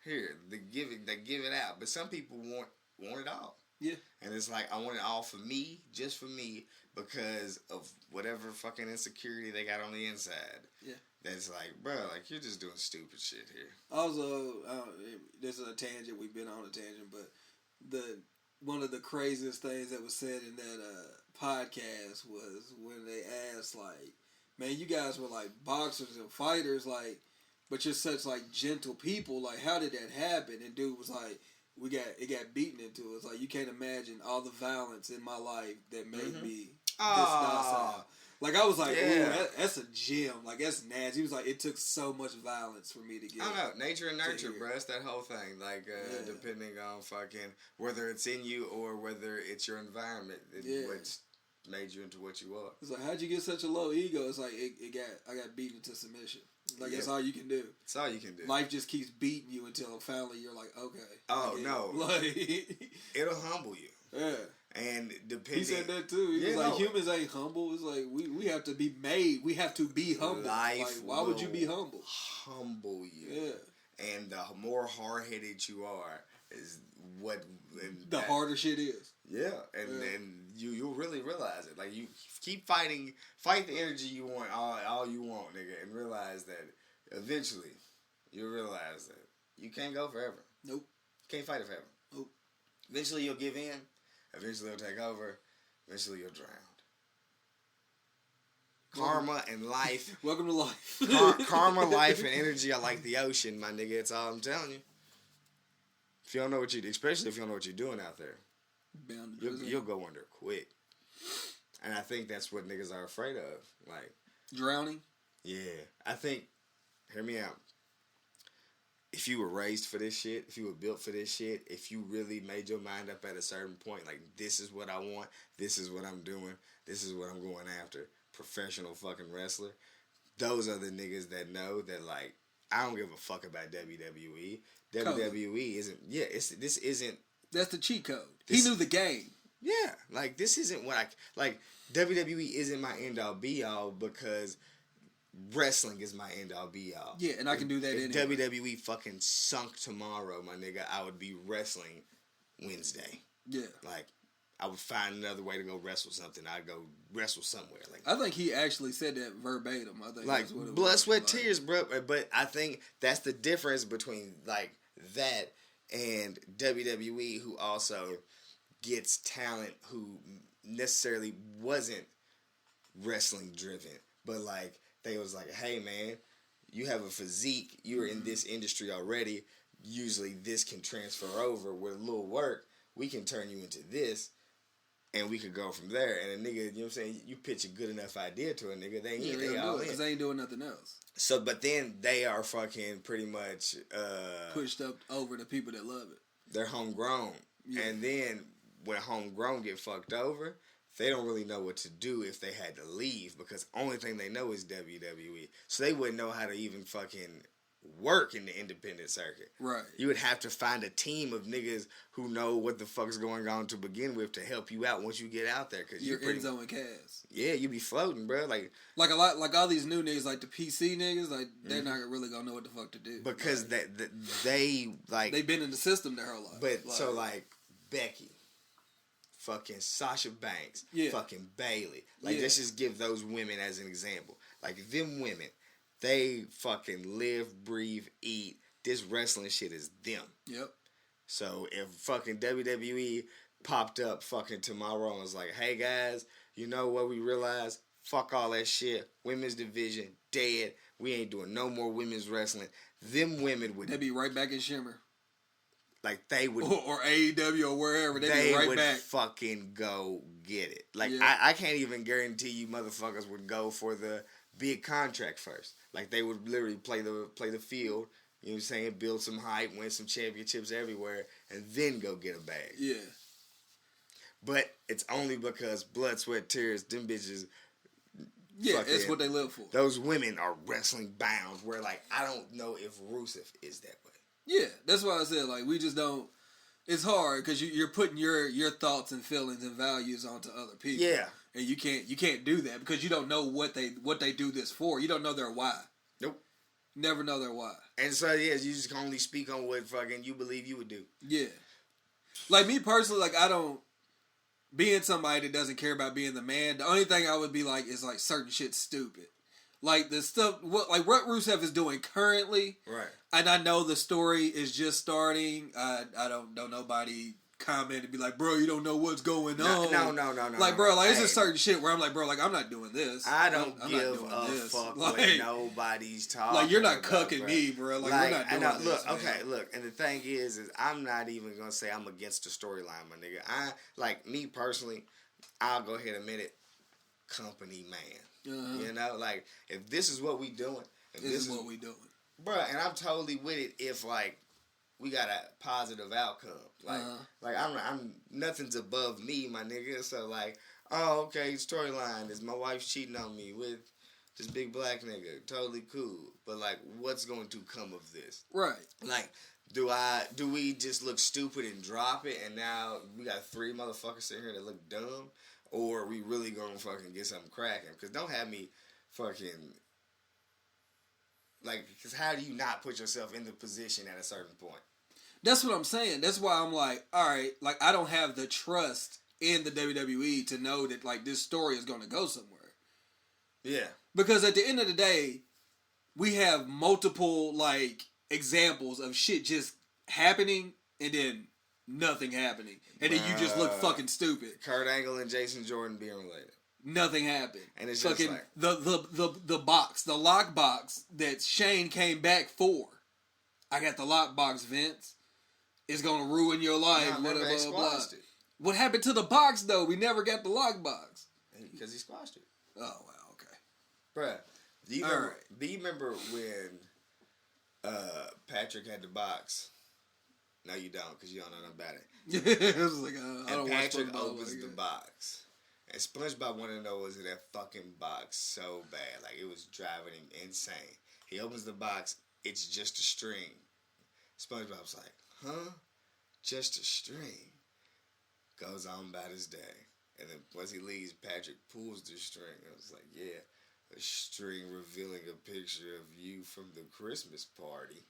Here, they give it out. But some people want it all. Yeah. And it's like, I want it all for me, just for me, because of whatever fucking insecurity they got on the inside. Yeah. That's like, bro, like, you're just doing stupid shit here. Also, this is a tangent. We've been on a tangent, but one of the craziest things that was said in that podcast was when they asked, like, man, you guys were like boxers and fighters, like, but you're such like gentle people. Like, how did that happen? And dude was like, it got beaten into us. Like, you can't imagine all the violence in my life that made me this docile. Like, I was like, ooh, that's a gem. Like, that's nasty. He was like, it took so much violence for me to get. I don't know. Nature and nurture, bro. It's that whole thing. Like, depending on fucking whether it's in you or whether it's your environment, what's made you into what you are. It's like, how'd you get such a low ego? It's like, I got beaten into submission. Like, that's all you can do. It's all you can do. Life just keeps beating you until finally you're like, okay. Oh, no. Like, it'll humble you. Yeah. And depending, he said that too. He was like, humans ain't humble. It's like we have to be made. We have to be humble. Life like, why would you be humble? Humble you. Yeah. And the more hard headed you are, is what the harder shit is. Yeah, and you'll really realize it. Like, you keep fight the energy you want, all you want, nigga, and realize that eventually you'll realize that you can't go forever. Nope. Can't fight it forever. Nope. Eventually you'll give in. Eventually it'll take over. Eventually you'll drown. Karma and life. Welcome to life. Karma, life, and energy are like the ocean, my nigga. That's all I'm telling you. If you don't know especially if you don't know what you're doing out there, you'll go under quick. And I think that's what niggas are afraid of. Like, drowning? Yeah. I think, hear me out. If you were raised for this shit, if you were built for this shit, if you really made your mind up at a certain point, like, this is what I want, this is what I'm doing, this is what I'm going after, professional fucking wrestler, those are the niggas that know that, like, I don't give a fuck about WWE. WWE isn't, this isn't. That's the cheat code. He knew the game. Yeah, like, this isn't what WWE isn't my end-all, be-all because wrestling is my end-all, be-all. Yeah, and I can do that anyway. WWE fucking sunk tomorrow, my nigga, I would be wrestling Wednesday. Yeah. Like, I would find another way to go wrestle something. I'd go wrestle somewhere. Like, I think he actually said that verbatim. I think like, that's what it blood, was. sweat, tears, bro. But I think that's the difference between, like, that and WWE, who also gets talent who necessarily wasn't wrestling driven, but, like, they was like, hey, man, you have a physique. You're in this industry already. Usually this can transfer over with a little work. We can turn you into this, and we could go from there. And a nigga, you know what I'm saying? You pitch a good enough idea to a nigga, they all in. Because they ain't doing nothing else. So, but then they are fucking pretty much pushed up over the people that love it. They're homegrown. Yeah. And then when homegrown get fucked over, they don't really know what to do if they had to leave, because only thing they know is WWE. So they wouldn't know how to even fucking work in the independent circuit. Right. You would have to find a team of niggas who know what the fuck's going on to begin with to help you out once you get out there. Cause you're Enzo and Cass. Yeah, you be floating, bro. Like a lot, like all these new niggas, like the PC niggas, like they're not really gonna know what the fuck to do because they like they've been in the system their whole life. But like, so like Becky, fucking Sasha Banks, fucking Bailey. Like let's just give those women as an example. Like them women. They fucking live, breathe, eat. This wrestling shit is them. Yep. So if fucking WWE popped up fucking tomorrow and was like, hey guys, you know what we realized? Fuck all that shit. Women's division, dead. We ain't doing no more women's wrestling. Them women would... They'd be right back in Shimmer. Like they would... Or AEW or wherever. They'd be right back. They would fucking go get it. Like I can't even guarantee you motherfuckers would go for the big contract first. Like, they would literally play the field, you know what I'm saying, build some hype, win some championships everywhere, and then go get a bag. Yeah. But it's only because blood, sweat, tears, them bitches... Yeah, it's what they live for. Those women are wrestling bound, where, like, I don't know if Rusev is that way. Yeah, that's why I said, like, we just don't... It's hard, because you're putting your thoughts and feelings and values onto other people. Yeah. And you can't do that because you don't know what they do this for. You don't know their why. Nope. Never know their why. And so, yeah, you just can only speak on what fucking you believe you would do. Yeah. Like, me personally, like, I don't... Being somebody that doesn't care about being the man, the only thing I would be like is, like, certain shit's stupid. Like, the stuff... what Rusev is doing currently... Right. And I know the story is just starting. I don't know nobody comment and be like, bro, you don't know what's going on. No. Like, bro, like, it's just certain shit where I'm like, bro, like, I'm not doing this. I don't I'm give not doing a this. fuck like, what nobody's talking like, you're not about, cucking bro. me, bro. Like, we're not doing this. Look, man. okay, look, and the thing is I'm not even gonna say I'm against the storyline, my nigga. I like me personally, I'll go ahead and admit it, company man. Uh-huh. You know, like if this is what we doing, if This is what we doing. Bruh, and I'm totally with it if like we got a positive outcome. Like like I'm nothing's above me, my nigga. So like, oh okay, storyline is my wife's cheating on me with this big black nigga. Totally cool. But like what's going to come of this? Right. Like do we just look stupid and drop it and now we got 3 motherfuckers sitting here that look dumb? Or are we really gonna fucking get something cracking? Because don't have me fucking like, because how do you not put yourself in the position at a certain point? That's what I'm saying. That's why I'm like, all right, like, I don't have the trust in the WWE to know that, like, this story is going to go somewhere. Yeah. Because at the end of the day, we have multiple, like, examples of shit just happening and then nothing happening. And then you just look fucking stupid. Kurt Angle and Jason Jordan being related. Nothing happened. And it's just fucking like... the box, the lock box that Shane came back for. I got the lock box, Vince. It's gonna ruin your life. Nah, blah, they blah, blah. squashed it. What happened to the box though? We never got the lock box. Because he squashed it. Oh wow, okay. Bruh, do you remember when Patrick had the box? No, you don't, because you don't know nothing about it. It was like, I don't and watch Patrick football opens like the that. box. And SpongeBob wanted to know was in that fucking box so bad. Like, it was driving him insane. He opens the box. It's just a string. SpongeBob's like, huh? Just a string. Goes on about his day. And then once he leaves, Patrick pulls the string. And it's like, yeah, a string revealing a picture of you from the Christmas party.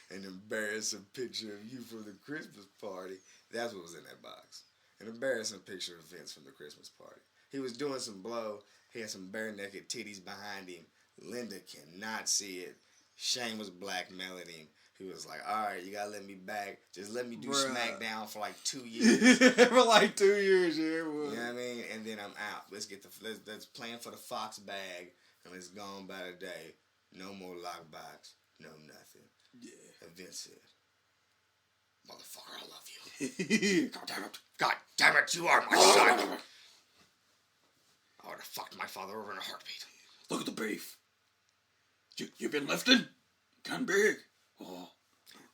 An embarrassing picture of you from the Christmas party. That's what was in that box. An embarrassing picture of Vince from the Christmas party. He was doing some blow. He had some bare naked titties behind him. Linda cannot see it. Shane was blackmailing him. He was like, all right, you gotta let me back. Just let me do SmackDown for like 2 years. For like 2 years, yeah. You know what I mean? And then I'm out. Let's plan for the Fox bag and let's go on by the day. No more lockbox. No nothing. Yeah. And Vince said, motherfucker, I love you. God damn it. God damn it, you are my son. I would have fucked my father over in a heartbeat. Look at the beef. You been lifting? Kind of big. Oh.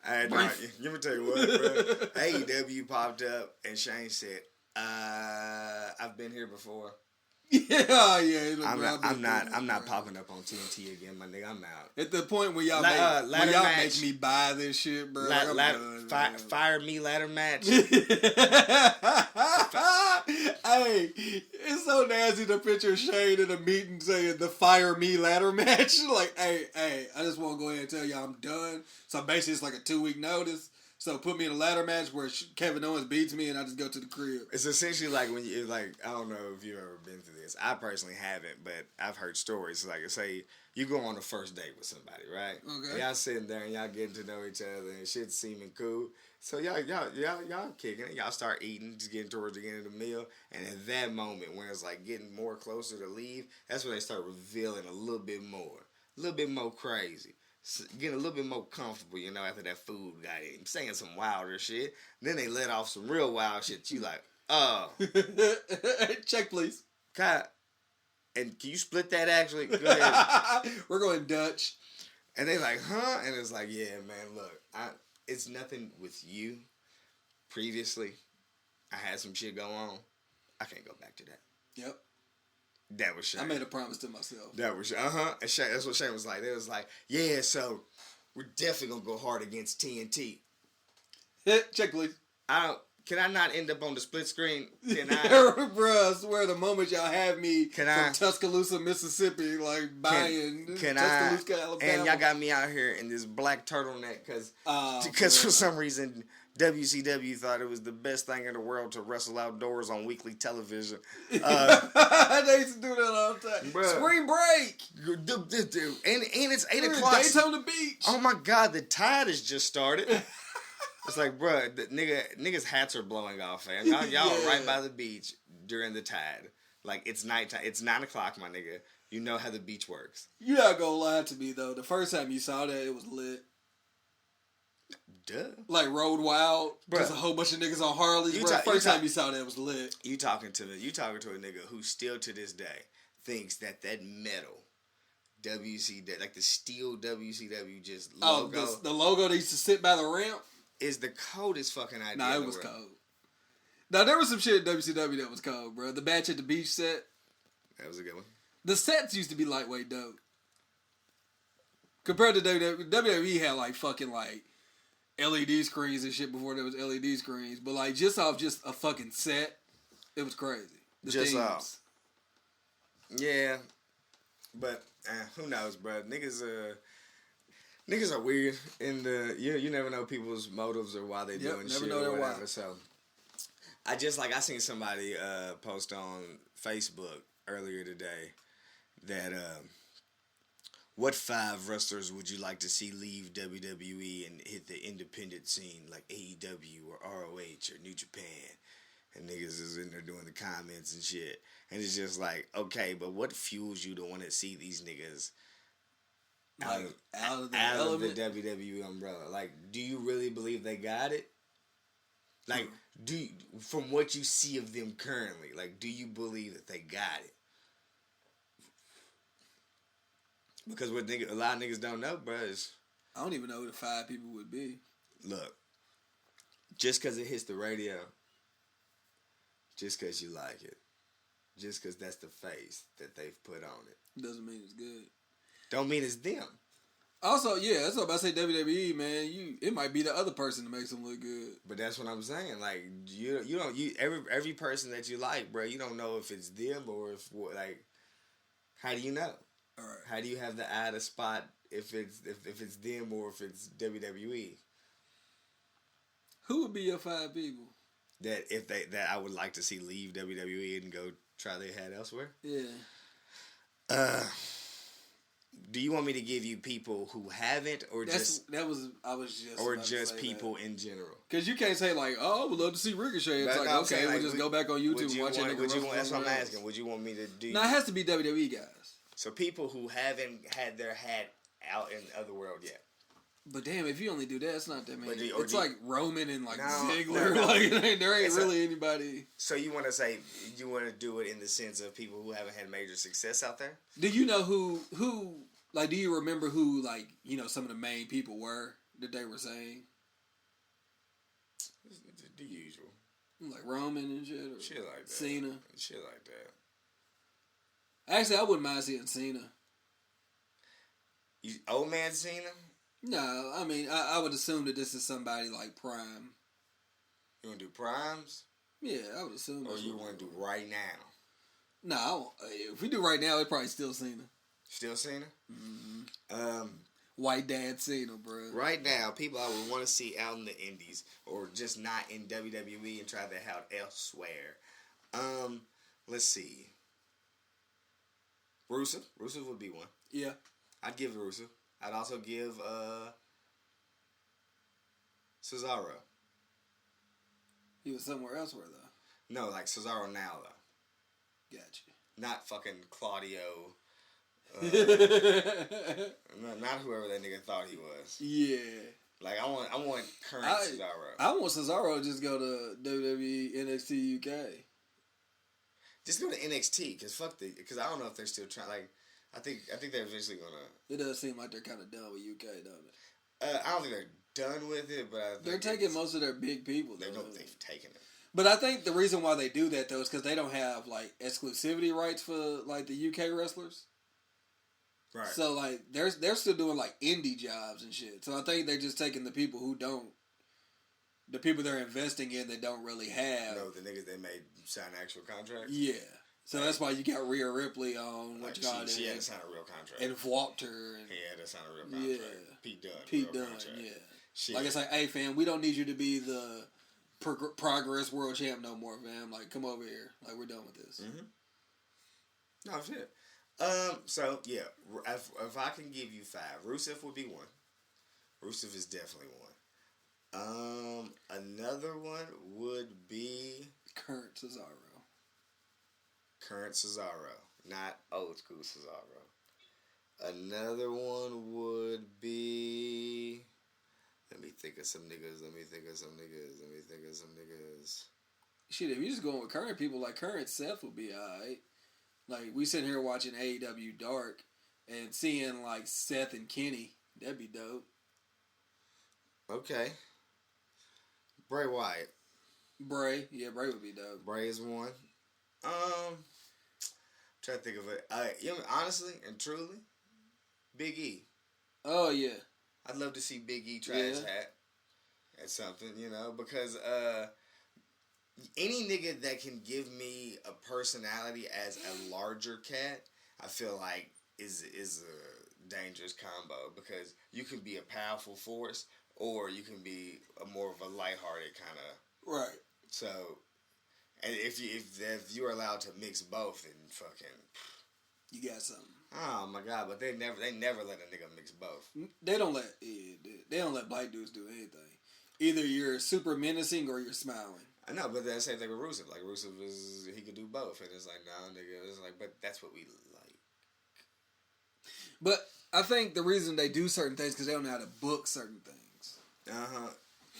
Let me tell you what, bro. AEW popped up and Shane said, I've been here before. Yeah. I'm not popping up on TNT again, my nigga. I'm out. At the point where y'all make me buy this shit, bro. Fire me ladder match. Hey, it's so nasty to picture Shane in a meeting saying the fire me ladder match. Like, hey, I just want to go ahead and tell y'all I'm done. So basically it's like a 2-week notice. So put me in a ladder match where Kevin Owens beats me and I just go to the crib. It's essentially like when you, like, I don't know if you've ever been through this. I personally haven't, but I've heard stories. Like, say you go on a first date with somebody, right? Okay. And y'all sitting there and y'all getting to know each other and shit's seeming cool. So y'all kicking it. Y'all start eating, just getting towards the end of the meal. And at that moment, when it's like getting more closer to leave, that's when they start revealing a little bit more crazy. Getting a little bit more comfortable, you know, after that food got in. Saying some wilder shit. Then they let off some real wild shit. You like, oh. Check, please. Cut. And can you split that actually? Go ahead. We're going Dutch. And they like, huh? And it's like, yeah, man, look. It's nothing with you. Previously, I had some shit go on. I can't go back to that. Yep. That was Shane. I made a promise to myself. That was And Shane, that's what Shane was like. They was like, yeah, so we're definitely gonna go hard against TNT. Check, please. Can I not end up on the split screen? Can I? Bruh, I swear the moment y'all have me Can from I? Tuscaloosa, Mississippi, like buying Can Tuscaloosa, I? Alabama. And y'all got me out here in this black turtleneck because for bruh. some reason WCW thought it was the best thing in the world to wrestle outdoors on weekly television. They used to do that all the time. Bruh. Spring break. And it's 8 o'clock. Daytona Beach. Oh my God, the tide has just started. It's like, bruh, the niggas' hats are blowing off, fam. Y'all Yeah. right by the beach during the tide. Like, it's nighttime. It's 9 o'clock, my nigga. You know how the beach works. You're not gonna lie to me though. The first time you saw that, it was lit. Duh. Like Road Wild, Bruh. just a whole bunch of niggas on Harleys. You Bro, ta- you first ta- time you saw that, it was lit. You talking to a nigga who still to this day thinks that metal WCW, like the steel WCW just logo, The logo that used to sit by the ramp. is the coldest fucking idea. Nah, in it was the world. cold. Now there was some shit at WCW that was cold, bro. The Batch at the Beach set. That was a good one. The sets used to be lightweight dope. Compared to WWE had like fucking like LED screens and shit before there was LED screens. But like just off just a fucking set, it was crazy. The Just themes. off. Yeah, but who knows, bro? Niggas are weird, and you never know people's motives or why they Yep, doing never shit know or their whatever. why. So I seen somebody post on Facebook earlier today that what 5 wrestlers would you like to see leave WWE and hit the independent scene like AEW or ROH or New Japan? And niggas is in there doing the comments and shit. And it's just like, okay, but what fuels you to want to see these niggas out of the WWE umbrella? Like, do you really believe they got it? Like, from what you see of them currently, like, do you believe that they got it? Because what a lot of niggas don't know, bro, is... I don't even know who the 5 people would be. Look, just because it hits the radio, just because you like it, just because that's the face that they've put on it, Doesn't mean it's good. don't mean it's them. Also, yeah, that's what I'm about to say. WWE, man, it might be the other person that makes them look good. But that's what I'm saying. Like, every person that you like, bro, you don't know if it's them or how do you know? All right. How do you have the eye to spot if it's them or if it's WWE? Who would be your 5 people? That I would like to see leave WWE and go try their hat elsewhere? Yeah. Do you want me to give you people who haven't, or just people in general? Because you can't say like, oh, I would love to see Ricochet. It's like, okay, we'll just go back on YouTube and watch that nigga. That's what I'm asking. Would you want me to do? No, it has to be WWE guys. So people who haven't had their hat out in the other world yet. But damn, if you only do that, it's not that many. But It's like Roman and like No, Ziggler. no. Like there ain't really anybody. So you want to do it in the sense of people who haven't had major success out there? Do you know who like? Do you remember who like some of the main people were that they were saying? The usual. Like Roman and shit, or Shit like that. Cena. Shit like that. Actually, I wouldn't mind seeing Cena. Old man Cena? No, I mean, I would assume that this is somebody like Prime. You want to do primes? Yeah, I would assume. Or you want to do right now? No, if we do right now, it's probably still Cena. Still Cena? Mm-hmm. White dad Cena, bro. Right now, people I would want to see out in the indies or just not in WWE and try that out elsewhere. Let's see. Rusev. Rusev would be one. Yeah. I'd give Rusev. I'd also give Cesaro. He was somewhere else where though. No, like Cesaro now though. Gotcha. Not fucking Claudio. Not whoever that nigga thought he was. Yeah. Like I want current Cesaro. I want Cesaro to just go to WWE NXT UK. Just go to NXT because I don't know if they're still trying. Like I think they're eventually gonna. It does seem like they're kind of done with UK, don't it? I don't think they're done with it, but I think they're taking most of their big people. They've taken it. But I think the reason why they do that though is because they don't have like exclusivity rights for like the UK wrestlers. Right. So like they're still doing like indie jobs and shit. So I think they're just taking the people who don't the people they're investing in they don't really have. No, the niggas they made sign actual contracts. Yeah. So that's why you got Rhea Ripley on what you call it. She had to sign a real contract. And Walter. And, he had to sign a real contract. Yeah. Pete Dunne. Contract. Yeah. Shit. Like it's like, hey fam, we don't need you to be the Progress World Champ no more, fam. Like, come over here. Like, we're done with this. No shit. So yeah, if I can give you 5, Rusev would be one. Rusev is definitely one. Another one would be Current Cesaro. Current Cesaro, not old school Cesaro. Another one would be. Let me think of some niggas. Shit, if you just going with current people, like current Seth would be alright. Like, we sitting here watching AEW Dark and seeing, like, Seth and Kenny. That'd be dope. Okay. Bray Wyatt. Bray. Yeah, Bray would be dope. Bray is one. Trying to think of it. You know, honestly and truly, Big E. Oh, yeah. I'd love to see Big E try his hat at something, you know, because any nigga that can give me a personality as a larger cat, I feel like is a dangerous combo, because you can be a powerful force or you can be a more of a lighthearted kind of. Right. So, and if you're allowed to mix both, then fucking. You got something. Oh my god! But they never let a nigga mix both. They don't let black dudes do anything. Either you're super menacing or you're smiling. I know, but that's the same thing with Rusev. Like Rusev he could do both, and it's like, nah, nigga. It's like, but that's what we like. But I think the reason they do certain things because they don't know how to book certain things.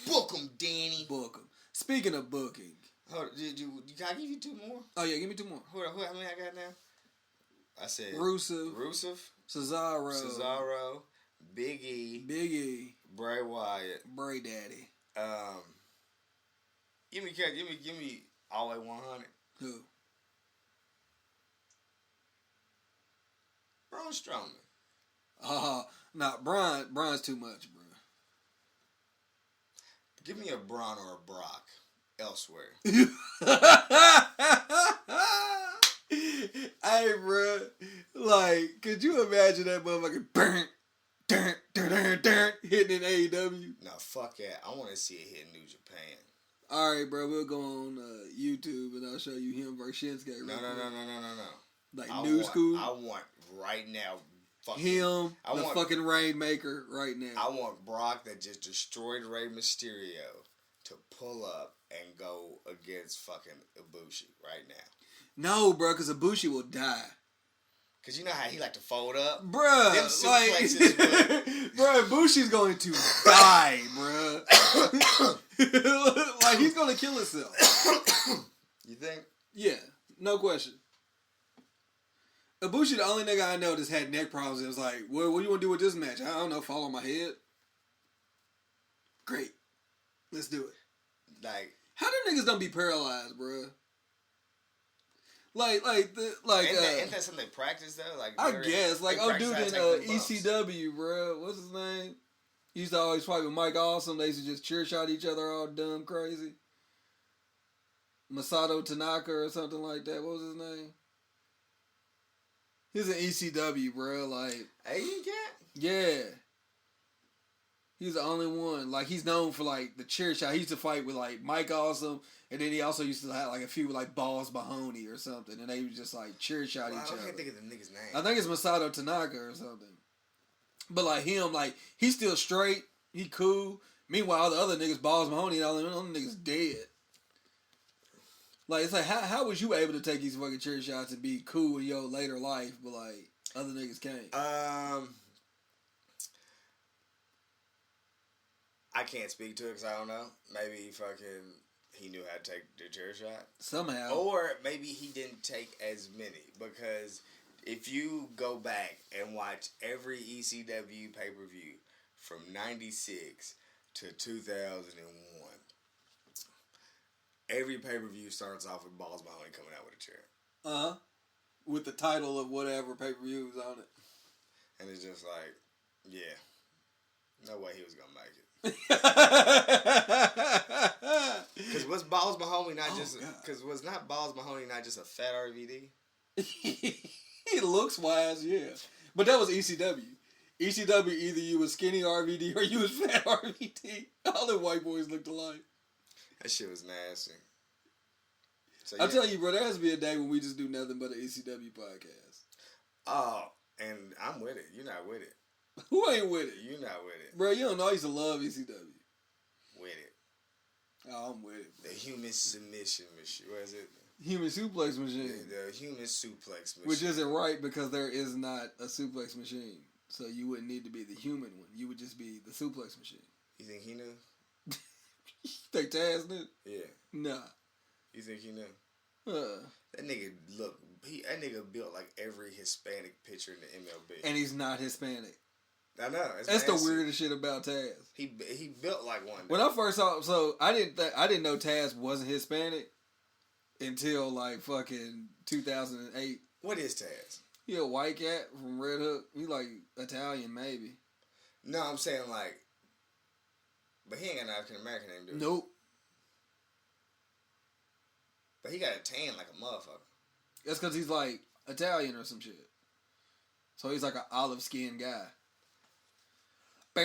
Book them, Danny. Book them. Speaking of booking, hold on, can I give you 2 more? Oh yeah, give me 2 more. Hold on, how many I got now? I said Rusev, Cesaro, Big E, Bray Wyatt, Bray Daddy. Give me all the way 100. Who? Braun Strowman. Nah, Braun's too much, bro. Give me a Braun or a Brock elsewhere. Hey, bro. Like, could you imagine that motherfucker hitting in AEW? No, fuck that. I want to see it hit New Japan. Alright, bro. We'll go on YouTube and I'll show you him versus Shinsuke. No. Like school? I want right now. Him, fucking Rainmaker right now. I want Brock that just destroyed Rey Mysterio to pull up and go against fucking Ibushi right now. No, bro, because Ibushi will die. Cause you know how he like to fold up, bruh. Them suplexes, bruh, Bushi's going to die, bruh. Like he's gonna kill himself. You think? Yeah, no question. Ibushi, the only nigga I know that's had neck problems. It was like, what do you want to do with this match? I don't know. Fall on my head. Great, let's do it. Like, how them niggas don't be paralyzed, bruh? Ain't that something they practice though? Like I guess, like dude in ECW, bro. What's his name? He used to always fight with Mike Awesome. They used to just cheer shot each other all dumb crazy. Masato Tanaka or something like that. What was his name? He's an ECW, bro. Like, Asian cat? Yeah. He's the only one. Like, he's known for, like, the chair shot. He used to fight with, like, Mike Awesome. And then he also used to have, like, a few with, like, Balls Mahoney or something. And they would just, like, chair shot each other. I can't think of the nigga's name. I think it's Masato Tanaka or something. But, like, him, like, he's still straight. He cool. Meanwhile, the other niggas, Balls Mahoney, all them niggas dead. Like, it's like, how was you able to take these fucking chair shots and be cool in your later life, but, like, other niggas can't? I can't speak to it because I don't know. Maybe he knew how to take the chair shot. Somehow. Or maybe he didn't take as many. Because if you go back and watch every ECW pay-per-view from 96 to 2001, every pay-per-view starts off with Balls Mahoney coming out with a chair. Uh-huh. With the title of whatever pay-per-view was on it. And it's just like, yeah, no way he was going to make it. Because was not Balls Mahoney not just a fat RVD? He looks wise, yeah. But that was ECW. ECW, either you was skinny RVD or you was fat RVD. All the white boys looked alike. That shit was nasty. So, I'll tell you, bro, there has to be a day when we just do nothing but an ECW podcast. Oh, and I'm with it. You're not with it. Who ain't with it? You're not with it. Bro, you don't know I used to love ECW. With it. Oh, I'm with it, bro. The human submission machine. What is it? Human suplex machine. The human suplex machine. Which isn't right because there is not a suplex machine. So you wouldn't need to be the human one. You would just be the suplex machine. You think he knew? You think Taz knew? Yeah. Nah. You think he knew? That nigga built like every Hispanic pitcher in the MLB. And he's not Hispanic. I know. That's the weirdest shit about Taz. He built like one. When I first saw, so I didn't know Taz wasn't Hispanic until like fucking 2008. What is Taz? He a white cat from Red Hook. He like Italian maybe. No, I'm saying like, but he ain't got an African American name, dude. Nope. But he got a tan like a motherfucker. That's because he's like Italian or some shit. So he's like an olive skinned guy. The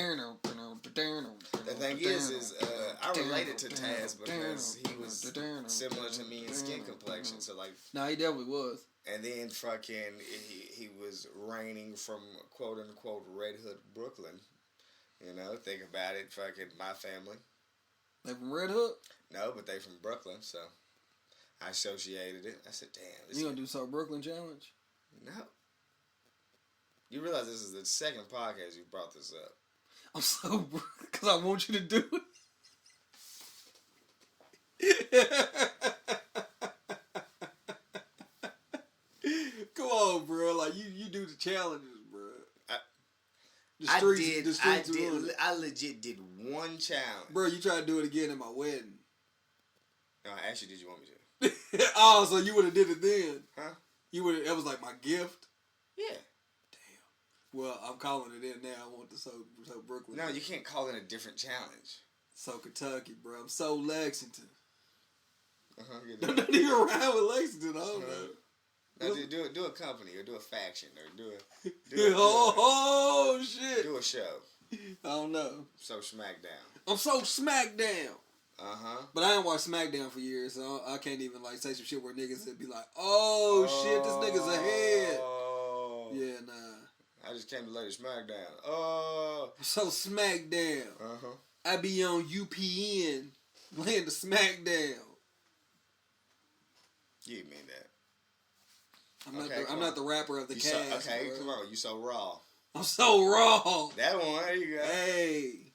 thing is I related to Taz because he was similar to me in skin complexion. So like, nah, he definitely was. And then fucking he was reigning from quote unquote Red Hood, Brooklyn. You know, think about it. Fucking my family. They from Red Hook? No, but they from Brooklyn, so I associated it. I said, damn. You gonna do some Brooklyn challenge? No. You realize this is the second podcast you brought this up. I'm so because I want you to do it. Come on, bro. Like you do the challenges, bro. I legit did one challenge. Bro, you try to do it again at my wedding. No, actually, did you want me to? Oh, so you would have did it then? Huh? You would. That was like my gift. Yeah. Well, I'm calling it in now. I want the so Brooklyn. No, you can't call it a different challenge. So Kentucky, bro. I'm so Lexington. Don't even rhyme with Lexington. I don't know. No, do a company or do a faction or do shit. Do a show. I don't know. So SmackDown. I'm so SmackDown. But I ain't watched SmackDown for years, so I can't even like say some shit where niggas would be like, "Oh shit, this nigga's ahead." Yeah, nah. I just came to lay the SmackDown. Oh. So SmackDown. I be on UPN laying the SmackDown. You mean that? I'm not the rapper of the cast. Okay, bro. come on. You so raw. I'm so raw. That one. There you go. Hey.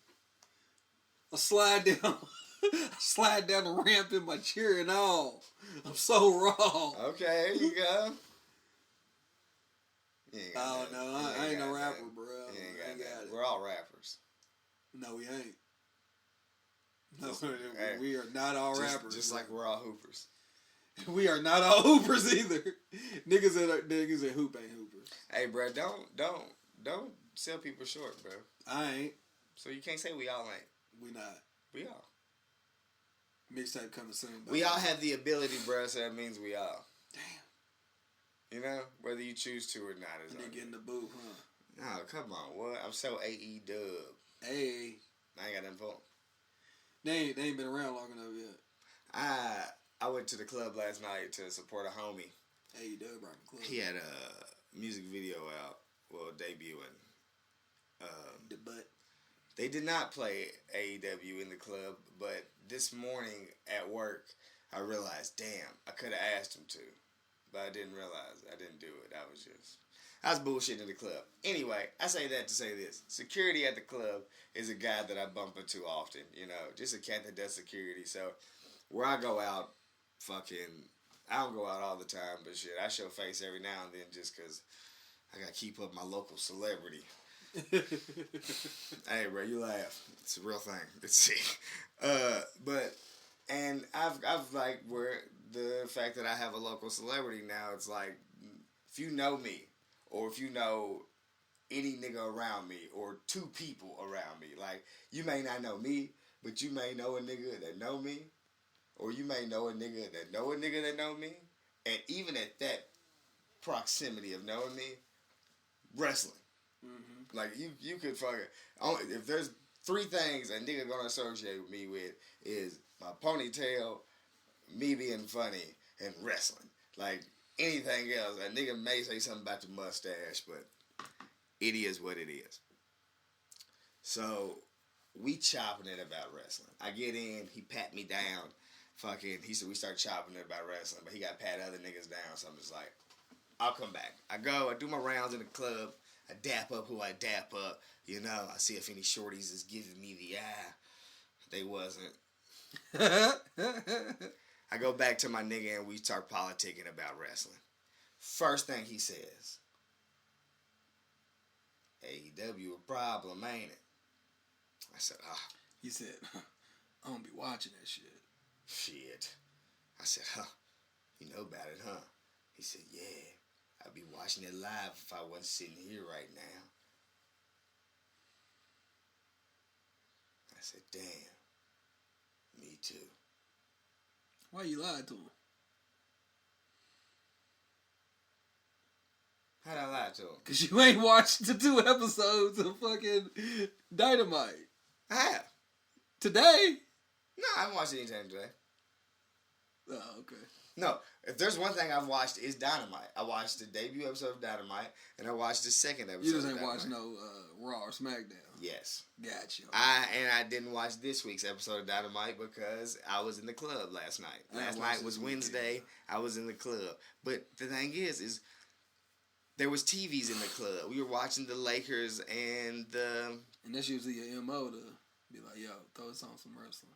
I slide down. I slide down the ramp in my chair and all. I'm so raw. Okay, there you go. Oh no, I ain't no rapper, bro. You ain't got that. We're all rappers. No, we ain't. No, we are not all rappers. Just like we're all hoopers. We are not all hoopers either. Niggas that hoop ain't hoopers. Hey, bro, don't sell people short, bro. I ain't. So you can't say we all ain't. We not. We all. Mixtape coming soon. We all have the ability, bro, so that means we all. Damn. You know, whether you choose to or not. And they get in the booth, huh? No, come on, what? I'm so AE dub. Hey. I ain't got nothing for them. They ain't been around long enough yet. I went to the club last night to support a homie. AE dub brought the club. He had a music video out, debuting. The butt. They did not play AEW in the club, but this morning at work, I realized, damn, I could have asked him to. But I didn't realize. I didn't do it. I was bullshitting in the club. Anyway, I say that to say this. Security at the club is a guy that I bump into often. You know, just a cat that does security. So, where I go out, I don't go out all the time, but shit, I show face every now and then just because I got to keep up my local celebrity. Hey, bro, you laugh. It's a real thing. It's sick. And I've like where the fact that I have a local celebrity now, it's like if you know me or if you know any nigga around me or two people around me, like you may not know me, but you may know a nigga that know me or you may know a nigga that know me, and even at that proximity of knowing me, wrestling. Mm-hmm. Like you could fucking, if there's 3 things a nigga gonna associate with me with is my ponytail, me being funny, and wrestling. Like anything else, a nigga may say something about the mustache, but it is what it is. So we chopping it about wrestling. I get in, he pat me down. He said we start chopping it about wrestling, but he got pat other niggas down. So I'm just like, I'll come back. I go, I do my rounds in the club. I dap up who I dap up. You know, I see if any shorties is giving me the eye. They wasn't. I go back to my nigga and we start politicking about wrestling. First thing he says, AEW a problem, ain't it? I said, He said, I don't be watching that shit. Shit. I said, you know about it, huh? He said, yeah, I'd be watching it live if I wasn't sitting here right now. I said, damn, me too. Why you lied to him? How'd I lie to him? Because you ain't watched the 2 episodes of fucking Dynamite. I have. Today? No, I haven't watched it anytime today. Oh, okay. No, if there's one thing I've watched, it's Dynamite. I watched the debut episode of Dynamite, and I watched the second episode. You just ain't of Dynamite. watched no Raw or SmackDown. Yes. Gotcha. I didn't watch this week's episode of Dynamite because I was in the club last night. Last night was Wednesday. I was in the club. But the thing is there was TVs in the club. We were watching the Lakers and the... And that's usually your MO to be like, yo, throw us on some wrestling.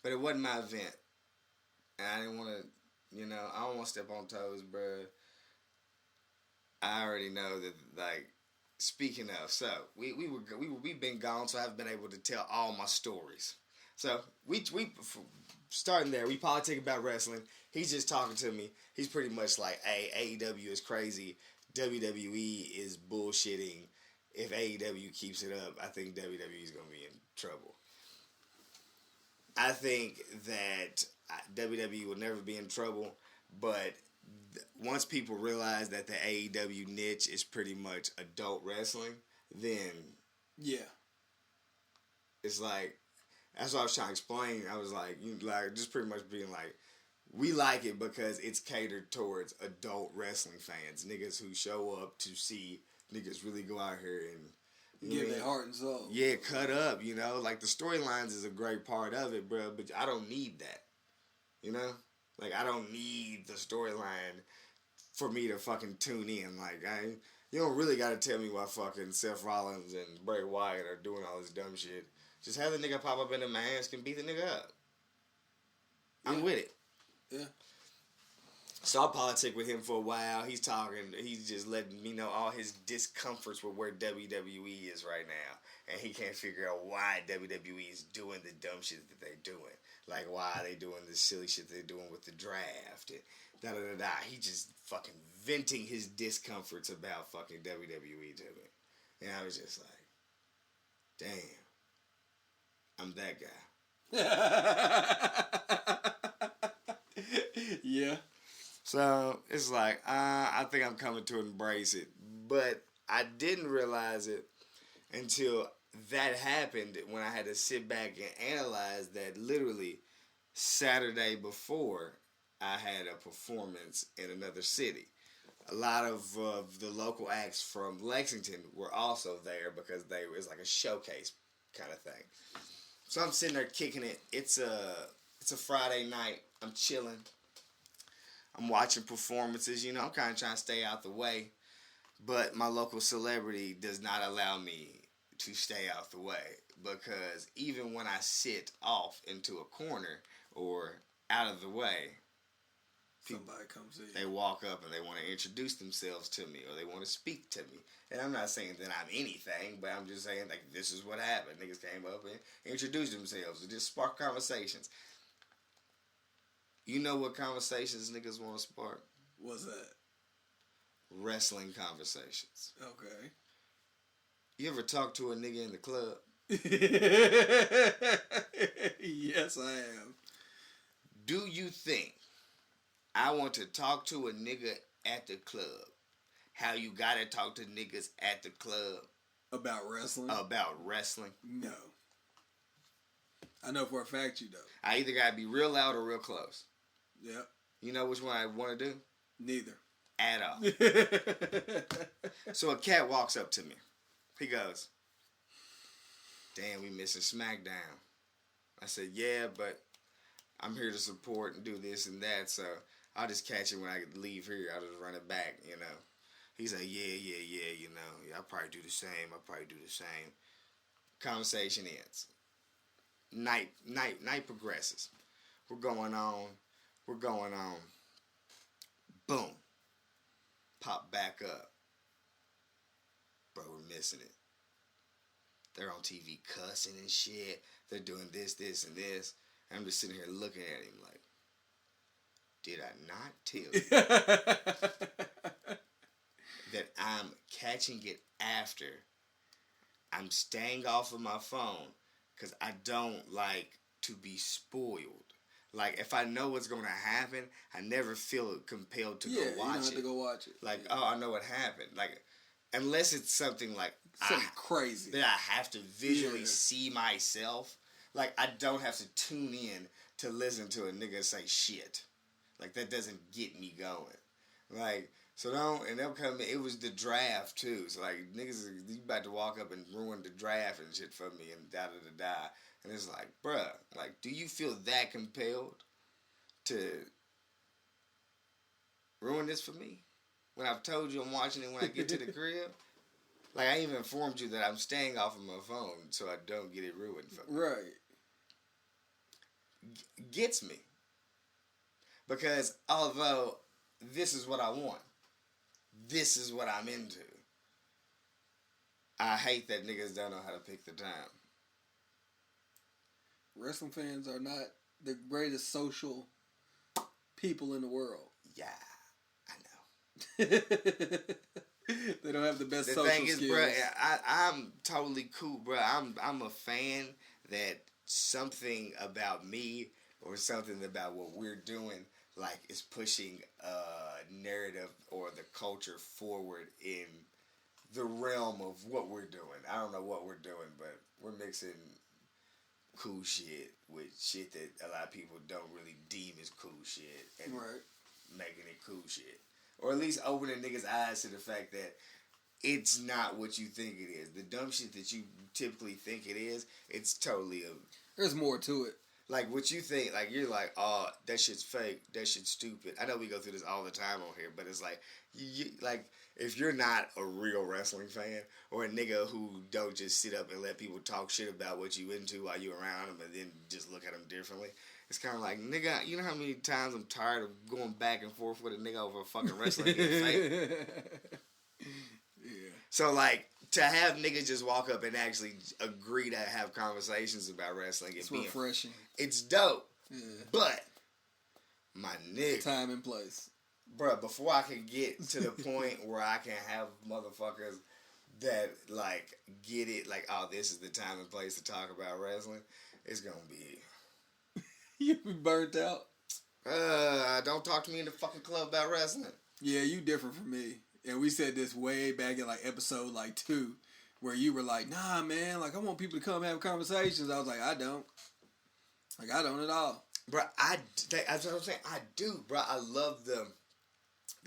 But it wasn't my event. And I didn't want to... You know, I don't want to step on toes, bro. I already know that, like, speaking of, so we've been gone, so I haven't been able to tell all my stories. So we starting there. We politic about wrestling. He's just talking to me. He's pretty much like, hey, AEW is crazy. WWE is bullshitting. If AEW keeps it up, I think WWE is gonna be in trouble. I think that WWE will never be in trouble, but once people realize that the AEW niche is pretty much adult wrestling, then yeah, it's like, that's what I was trying to explain. I was like, just pretty much being like, we like it because it's catered towards adult wrestling fans, niggas who show up to see niggas really go out here and give their heart and soul. Yeah, cut up, you know? Like, the storylines is a great part of it, bro, but I don't need that. You know? Like, I don't need the storyline for me to fucking tune in. Like, you don't really gotta tell me why fucking Seth Rollins and Bray Wyatt are doing all this dumb shit. Just have the nigga pop up in the mask and beat the nigga up. I'm with it. Yeah. So I politic with him for a while. He's just letting me know all his discomforts with where WWE is right now. And he can't figure out why WWE is doing the dumb shit that they're doing. Like, why are they doing the silly shit they're doing with the draft and da-da-da-da. He just fucking venting his discomforts about fucking WWE to me. And I was just like, damn, I'm that guy. Yeah. So it's like, I think I'm coming to embrace it. But I didn't realize it until that happened, when I had to sit back and analyze that literally Saturday before I had a performance in another city. A lot of the local acts from Lexington were also there because it was like a showcase kind of thing. So I'm sitting there kicking it. It's a Friday night. I'm chilling. I'm watching performances. You know, I'm kind of trying to stay out the way. But my local celebrity does not allow me to stay out the way. Because even when I sit off into a corner or out of the way, somebody comes in. They walk up and they want to introduce themselves to me or they want to speak to me. And I'm not saying that I'm anything, but I'm just saying, like, this is what happened. Niggas came up and introduced themselves. It just sparked conversations. You know what conversations niggas want to spark? What's that? Wrestling conversations. Okay. You ever talk to a nigga in the club? Yes, I am. Do you think I want to talk to a nigga at the club? How you gotta talk to niggas at the club About wrestling? about wrestling? No. I know for a fact you don't. I either gotta be real loud or real close. Yep. You know which one I want to do? Neither. At all. So a cat walks up to me. He goes, "Damn, we missing SmackDown." I said, "Yeah, but I'm here to support and do this and that, so I'll just catch it when I leave here. I'll just run it back, you know." He's like, yeah, you know. Yeah, I'll probably do the same. Conversation ends. Night progresses. We're going on. Boom. Pop back up. Bro, we're missing it. They're on TV cussing and shit. They're doing this, and this. I'm just sitting here looking at him like, did I not tell you that I'm catching it after I'm staying off of my phone because I don't like to be spoiled. Like, if I know what's going to happen, I never feel compelled to go watch it. You don't have to go watch it. Like, oh, I know what happened. Like, unless it's something like something crazy that I have to visually see myself. Like, I don't have to tune in to listen to a nigga say shit. Like, that doesn't get me going. Like, so don't, and they'll come in, it was the draft too. So, like, niggas, you about to walk up and ruin the draft and shit for me and da-da-da-da. And it's like, bruh, like, do you feel that compelled to ruin this for me? When I've told you I'm watching it when I get to the crib? Like, I even informed you that I'm staying off of my phone so I don't get it ruined for me. Right. Gets me. Because although this is what I want, this is what I'm into, I hate that niggas don't know how to pick the time. Wrestling fans are not the greatest social people in the world. Yeah, I know. They don't have the best the social thing is, skills. bro, I'm totally cool, bro. I'm a fan that something about me or something about what we're doing, like, is pushing a narrative or the culture forward in the realm of what we're doing. I don't know what we're doing, but we're mixing cool shit with shit that a lot of people don't really deem as cool shit and making it cool shit. Or at least opening niggas' eyes to the fact that it's not what you think it is. The dumb shit that you typically think it is, it's totally there's more to it. Like, what you think, like, you're like, oh, that shit's fake, that shit's stupid. I know we go through this all the time on here, but it's like, like, if you're not a real wrestling fan, or a nigga who don't just sit up and let people talk shit about what you into while you around them and then just look at them differently, it's kind of like, nigga, you know how many times I'm tired of going back and forth with a nigga over a fucking wrestling getting fake? Yeah. So, like, to have niggas just walk up and actually agree to have conversations about wrestling, It's refreshing. It's dope. Yeah. But, my nigga, Time and place. bruh, before I can get to the point where I can have motherfuckers that, like, get it, like, oh, this is the time and place to talk about wrestling, it's gonna be... You be burnt out? Don't talk to me in the fucking club about wrestling. Yeah, you different from me. And we said this way back in, like, episode, like, 2, where you were like, nah, man, like, I want people to come have conversations. I was like, I don't. Like, I don't at all. Bro, that's what I'm saying. I do, bro. I love the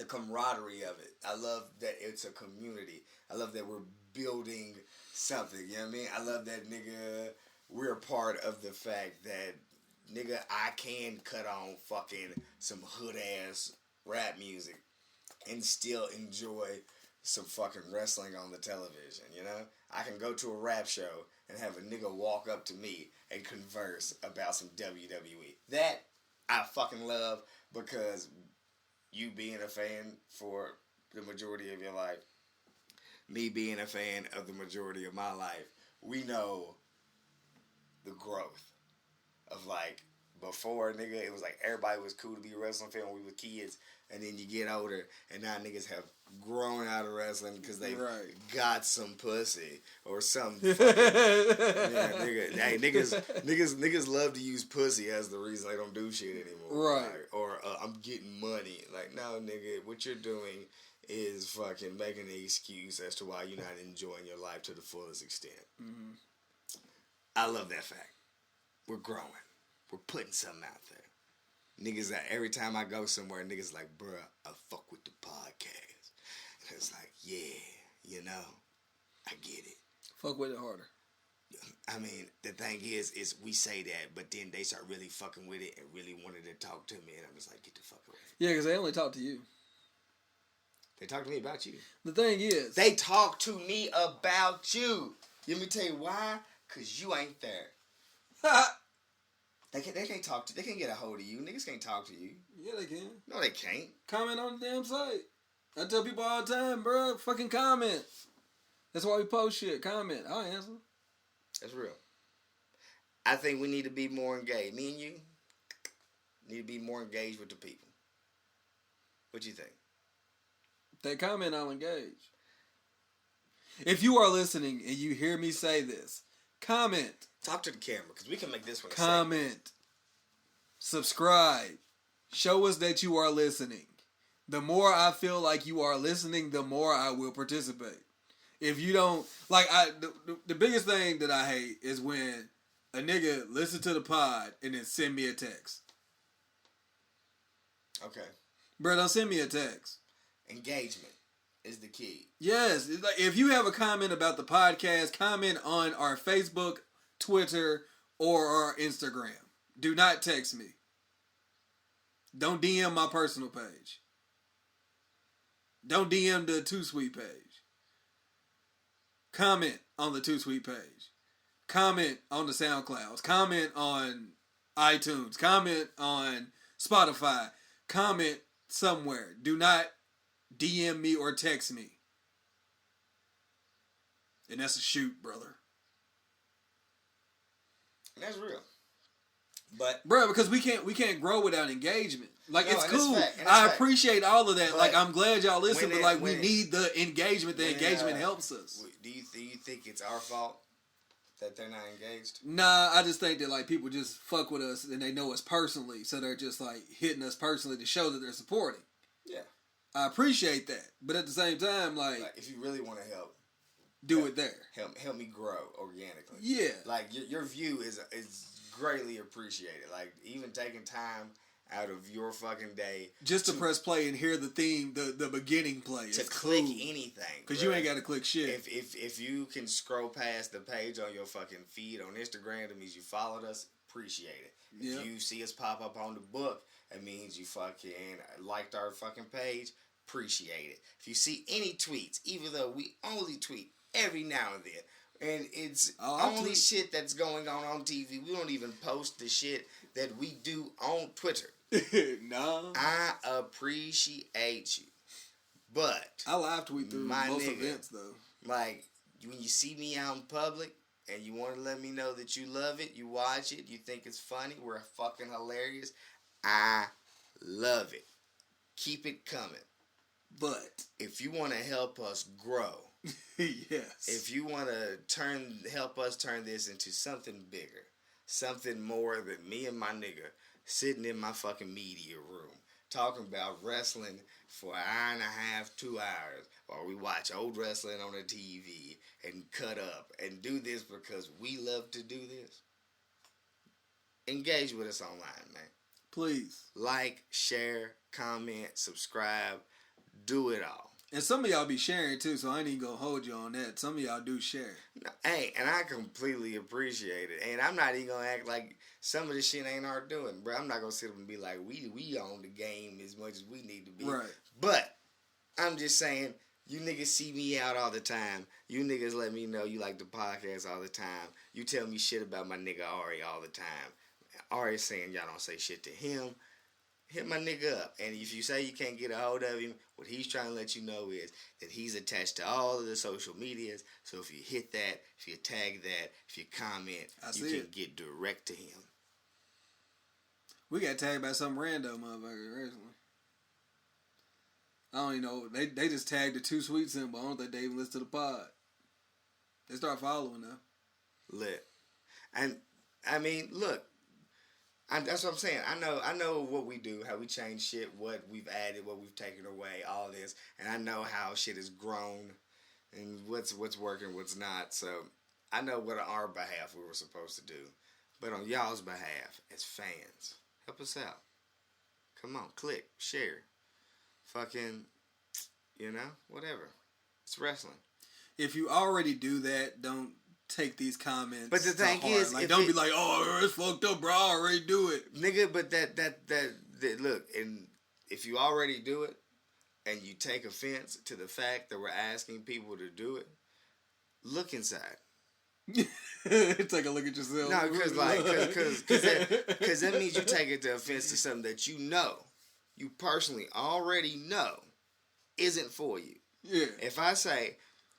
camaraderie of it. I love that it's a community. I love that we're building something. You know what I mean? I love that, nigga, we're part of the fact that, nigga, I can cut on fucking some hood-ass rap music and still enjoy some fucking wrestling on the television, you know? I can go to a rap show and have a nigga walk up to me and converse about some WWE. That I fucking love, because you being a fan for the majority of your life, me being a fan of the majority of my life, we know the growth of, like, before, nigga, it was like everybody was cool to be a wrestling fan when we were kids, and then you get older, and now niggas have grown out of wrestling because they got some pussy or something. Niggas love to use pussy as the reason they don't do shit anymore. Right. Like, or I'm getting money. Like, no, nigga, what you're doing is fucking making an excuse as to why you're not enjoying your life to the fullest extent. Mm-hmm. I love that fact. We're growing. We're putting something out there. Niggas, every time I go somewhere, niggas like, bruh, I fuck with the podcast. And it's like, yeah, you know, I get it. Fuck with it harder. I mean, the thing is we say that, but then they start really fucking with it and really wanted to talk to me, and I'm just like, get the fuck away. Yeah, because they only talk to you. They talk to me about you. The thing is, they talk to me about you. Let me tell you why. Because you ain't there. They can't talk to. They can't get a hold of you. Niggas can't talk to you. Yeah, they can. No, they can't. Comment on the damn site. I tell people all the time, bro. Fucking comment. That's why we post shit. Comment. I'll answer. That's real. I think we need to be more engaged. Me and you need to be more engaged with the people. What you think? They comment, I'll engage. If you are listening and you hear me say this, comment. Talk to the camera because we can make this one. Comment. Subscribe. Show us that you are listening. The more I feel like you are listening, the more I will participate. If you don't, like, the biggest thing that I hate is when a nigga listen to the pod and then send me a text. Okay. Bro, don't send me a text. Engagement is the key. Yes. It's like, if you have a comment about the podcast, comment on our Facebook, Twitter, or our Instagram. Do not text me. Don't DM my personal page. Don't DM the Too Sweet page. Comment on the Too Sweet page. Comment on the SoundClouds. Comment on iTunes. Comment on Spotify. Comment somewhere. Do not DM me or text me. And that's a shoot, brother. And that's real. But bro, because we can't grow without engagement. Like, no, it's cool. I appreciate all of that. But like, I'm glad y'all listen, but like, we need the engagement. The engagement helps us. Do you think it's our fault that they're not engaged? Nah, I just think that like people just fuck with us and they know us personally, so they're just like hitting us personally to show that they're supporting. Yeah, I appreciate that, but at the same time, like if you really want to help, do it there. Help me grow organically. Yeah, like your view is greatly appreciated. Like even taking time out of your fucking day just to press play and hear the theme, the beginning play, to click anything, because you ain't got to click shit. If you can scroll past the page on your fucking feed on Instagram, that means you followed us. Appreciate it. Yep. If you see us pop up on the book, that means you fucking liked our fucking page. Appreciate it. If you see any tweets, even though we only tweet every now and then, and it's only shit that's going on TV. We don't even post the shit that we do on Twitter. No. I appreciate you. But I live tweet through most events though. Like when you see me out in public and you want to let me know that you love it, you watch it, you think it's funny, we're fucking hilarious. I love it. Keep it coming. But if you want to help us grow, yes. If you want to help us turn this into something bigger, something more than me and my nigga sitting in my fucking media room talking about wrestling for an hour and a half, 2 hours, while we watch old wrestling on the TV and cut up and do this because we love to do this. Engage with us online, man. Please. Like, share, comment, subscribe, do it all. And some of y'all be sharing too, so I ain't even gonna hold you on that. Some of y'all do share. No, hey, and I completely appreciate it. And I'm not even gonna act like some of this shit ain't our doing, bro. I'm not gonna sit up and be like, we own the game as much as we need to be. Right. But I'm just saying, you niggas see me out all the time. You niggas let me know you like the podcast all the time. You tell me shit about my nigga Ari all the time. Ari's saying y'all don't say shit to him. Hit my nigga up. And if you say you can't get a hold of him, what he's trying to let you know is that he's attached to all of the social medias. So if you hit that, if you tag that, if you comment, you can get direct to him. We got tagged by some rando motherfucker recently. I don't even know. They just tagged the Too Sweet symbol. I don't think they even listen to the pod. They start following now. Lit. And I mean, look, that's what I'm saying. I know what we do, how we change shit, what we've added, what we've taken away, all this, and I know how shit has grown and what's working, what's not. So I know what on our behalf we were supposed to do, but on y'all's behalf, as fans, help us out. Come on, click, share, fucking, whatever. It's wrestling. If you already do that, don't take these comments. But the thing is, like, don't be like, "Oh, it's fucked up, bro. I already do it, nigga." But that look, and if you already do it, and you take offense to the fact that we're asking people to do it, look inside. Take a look at yourself. No, because that means you take it to offense to something that you personally already know isn't for you. Yeah. If I say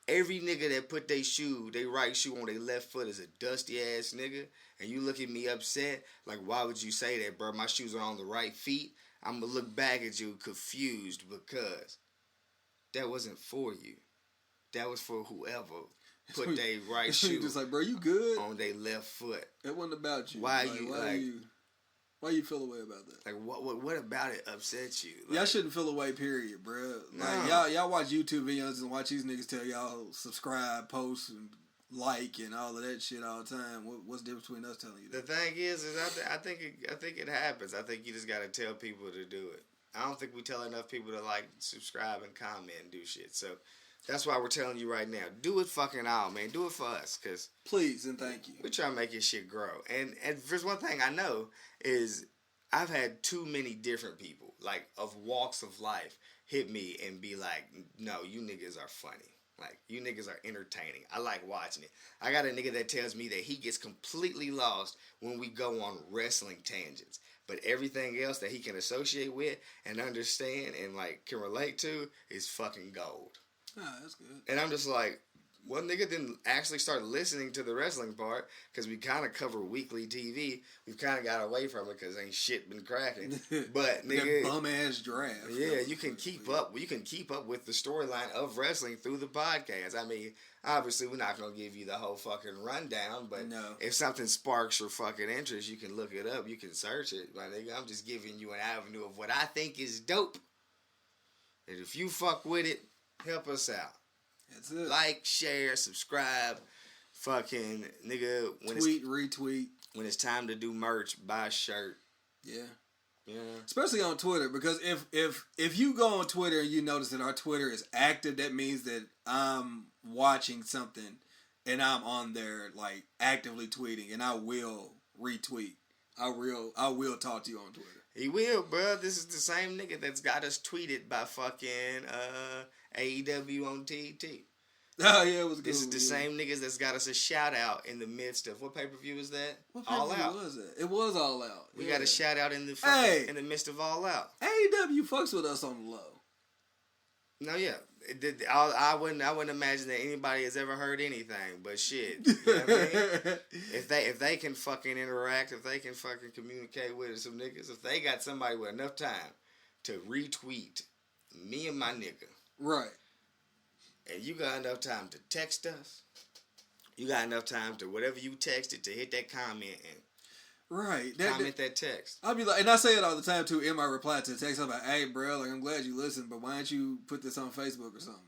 every nigga that put their right shoe on their left foot is a dusty ass nigga, and you look at me upset, like, why would you say that, bro? My shoes are on the right feet. I'm gonna look back at you confused because that wasn't for you. That was for whoever put their right shoe just like, bro, you good? on their left foot. It wasn't about you. Why you feel away about that? Like, what about it upsets you? Like, y'all shouldn't feel away, period, bro. Like, no. y'all watch YouTube videos and watch these niggas tell y'all subscribe, post, and like, and all of that shit all the time. What's the difference between us telling you that? The thing is I think it happens. I think you just gotta tell people to do it. I don't think we tell enough people to like, subscribe, and comment and do shit. So that's why we're telling you right now. Do it fucking all, man. Do it for us, cause please and thank you. We try to make your shit grow. And there's one thing I know is I've had too many different people, like, of walks of life hit me and be like, no, you niggas are funny. Like, you niggas are entertaining. I like watching it. I got a nigga that tells me that he gets completely lost when we go on wrestling tangents. But everything else that he can associate with and understand and, like, can relate to is fucking gold. Ah, that's good. And I'm just like, well, nigga didn't actually start listening to the wrestling part because we kind of cover weekly TV. We've kind of got away from it because ain't shit been cracking. But nigga, bum ass draft. Yeah, you can keep up. You can keep up with the storyline of wrestling through the podcast. I mean, obviously, we're not gonna give you the whole fucking rundown, but if something sparks your fucking interest, you can look it up. You can search it. My nigga, I'm just giving you an avenue of what I think is dope. And if you fuck with it, help us out. That's it. Like, share, subscribe, fucking nigga. Tweet, retweet. When it's time to do merch, buy a shirt. Yeah. Yeah. Especially on Twitter, because if you go on Twitter and you notice that our Twitter is active, that means that I'm watching something and I'm on there, like, actively tweeting, and I will retweet. I will talk to you on Twitter. He will, bro. This is the same nigga that's got us tweeted by fucking AEW on TNT. Oh, yeah, it was good. This is the same niggas that's got us a shout out in the midst of, what pay-per-view is that? What All Out. was it? It was All Out. We got a shout out in the fucking, in the midst of All Out. AEW fucks with us on the low. No, yeah. I wouldn't imagine that anybody has ever heard anything, but shit. You know what I mean? If they can fucking interact, if they can fucking communicate with some niggas, if they got somebody with enough time to retweet me and my nigga. Right. And you got enough time to text us. You got enough time to whatever you texted to hit that comment and comment that text. I'll be like, and I say it all the time too in my reply to the text. I'm like, hey, bro, like, I'm glad you listened, but why don't you put this on Facebook or something?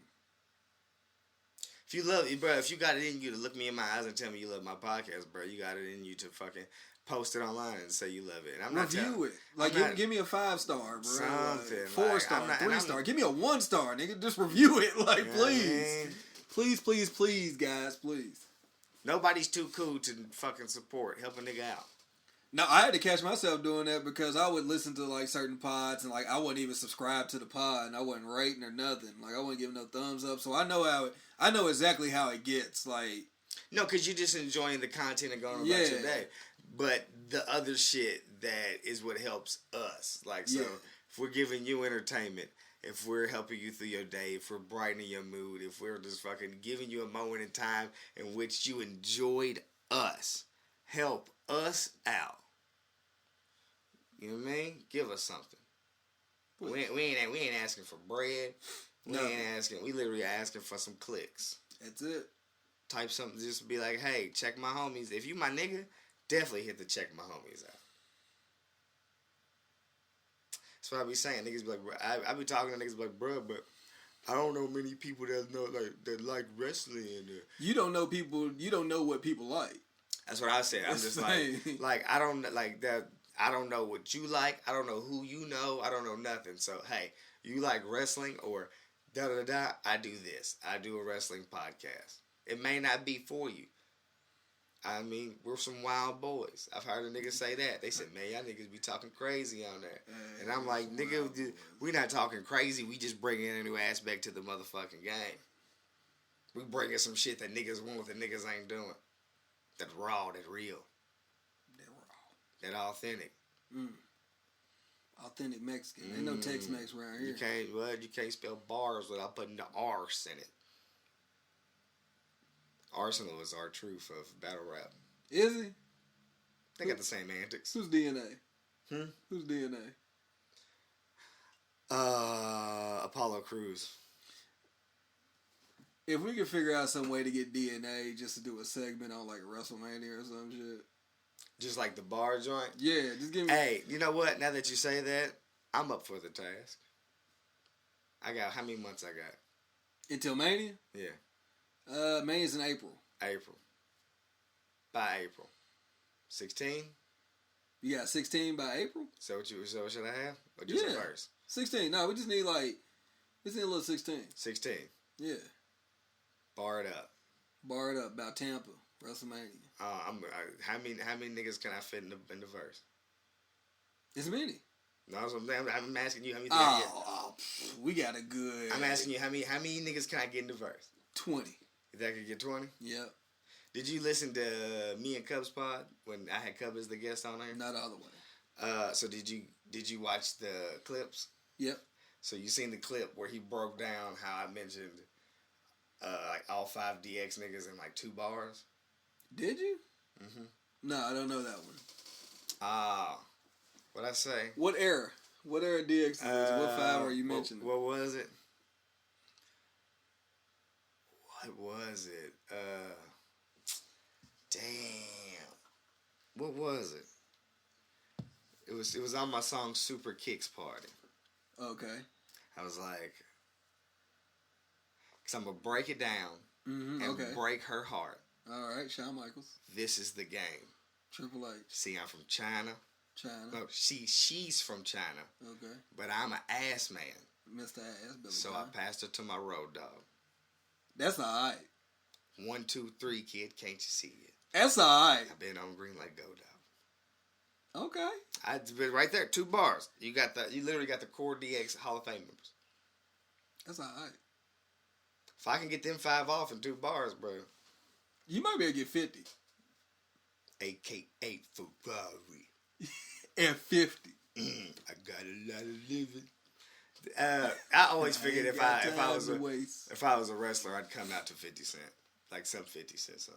If you love it, bro, if you got it in you to look me in my eyes and tell me you love my podcast, bro, you got it in you to fucking post it online and say you love it. And I'm not review it. Like, give me a 5-star, bro. Something. Like 4-star, 3-star. Give me a 1-star, nigga. Just review it. Like, please. Please, please, please, guys, please. Nobody's too cool to fucking support. Help a nigga out. No, I had to catch myself doing that because I would listen to, like, certain pods and, like, I wouldn't even subscribe to the pod and I wasn't rating or nothing. Like, I wasn't giving no thumbs up. So I know exactly how it gets. Like, no, because you're just enjoying the content and going about your day. But the other shit that is what helps us. Like, so if we're giving you entertainment, if we're helping you through your day, if we're brightening your mood, if we're just fucking giving you a moment in time in which you enjoyed us, help us out. You know what I mean? Give us something. We ain't asking for bread. We literally asking for some clicks. That's it. Type something, just be like, hey, check my homies. If you my nigga, definitely hit the check my homies out. That's what I be saying. Niggas be like, bro, I be talking to niggas like, bro, but I don't know many people that like wrestling. You don't know people. You don't know what people like. That's what I said. I'm just like I don't like that. I don't know what you like. I don't know who you know. I don't know nothing. So hey, you like wrestling or da da da? I do this. I do a wrestling podcast. It may not be for you. I mean, we're some wild boys. I've heard a nigga say that. They said, man, y'all niggas be talking crazy on there. And I'm like, nigga, we not talking crazy. We just bringing in a new aspect to the motherfucking game. We bringing some shit that niggas want that niggas ain't doing. That raw, that real. That raw. That authentic. Authentic Mexican. Ain't no Tex-Mex around here. You can't spell bars without putting the R's in it. Arsenal is our truth of battle rap. Is he? They got the same antics. Who's DNA? Who's DNA? Apollo Crews. If we could figure out some way to get DNA just to do a segment on like WrestleMania or some shit. Just like the bar joint? Yeah, just give me... Hey, you know what? Now that you say that, I'm up for the task. How many months I got? Until Mania? Yeah. Mania's in April. By April. 16? You got 16 by April? So what should I have? Or just a verse? 16. No, we just need a little 16. 16. Yeah. Bar it up. About Tampa, WrestleMania. How many niggas can I fit in the verse? It's many. No, I'm asking you how many. We got a good. I'm asking you how many niggas can I get in the verse? 20. If I could get 20? Yep. Did you listen to me and Cubs pod when I had Cub as the guest on there? Not all the way. So did you watch the clips? Yep. So you seen the clip where he broke down how I mentioned like all 5 DX niggas in like 2 bars? Did you? Mm-hmm. No, I don't know that one. What'd I say? What era? What era DX is this? What 5 are you mentioning? What was it? What was it? Damn. What was it? It was on my song Super Kicks Party. Okay. I was like, because I'm going to break it down and break her heart. All right, Shawn Michaels. This is the game. Triple H. See, I'm from China. No, she's from China. Okay. But I'm an ass man. Mr. Ass. Billy so Gunn. I passed her to my road dog. That's all right. 1, 2, 3, kid, can't you see it? That's all right. I've been on green like Go Dog. Okay. I've been right there, 2 bars. You literally got the core DX Hall of Fame members. That's all right. If I can get them 5 off in 2 bars, bro. You might be able to get 50. AK-8 Ferrari. F50. I got a lot of living. I always figured if I was a wrestler, I'd come out to 50 Cent, like some 50 Cent song.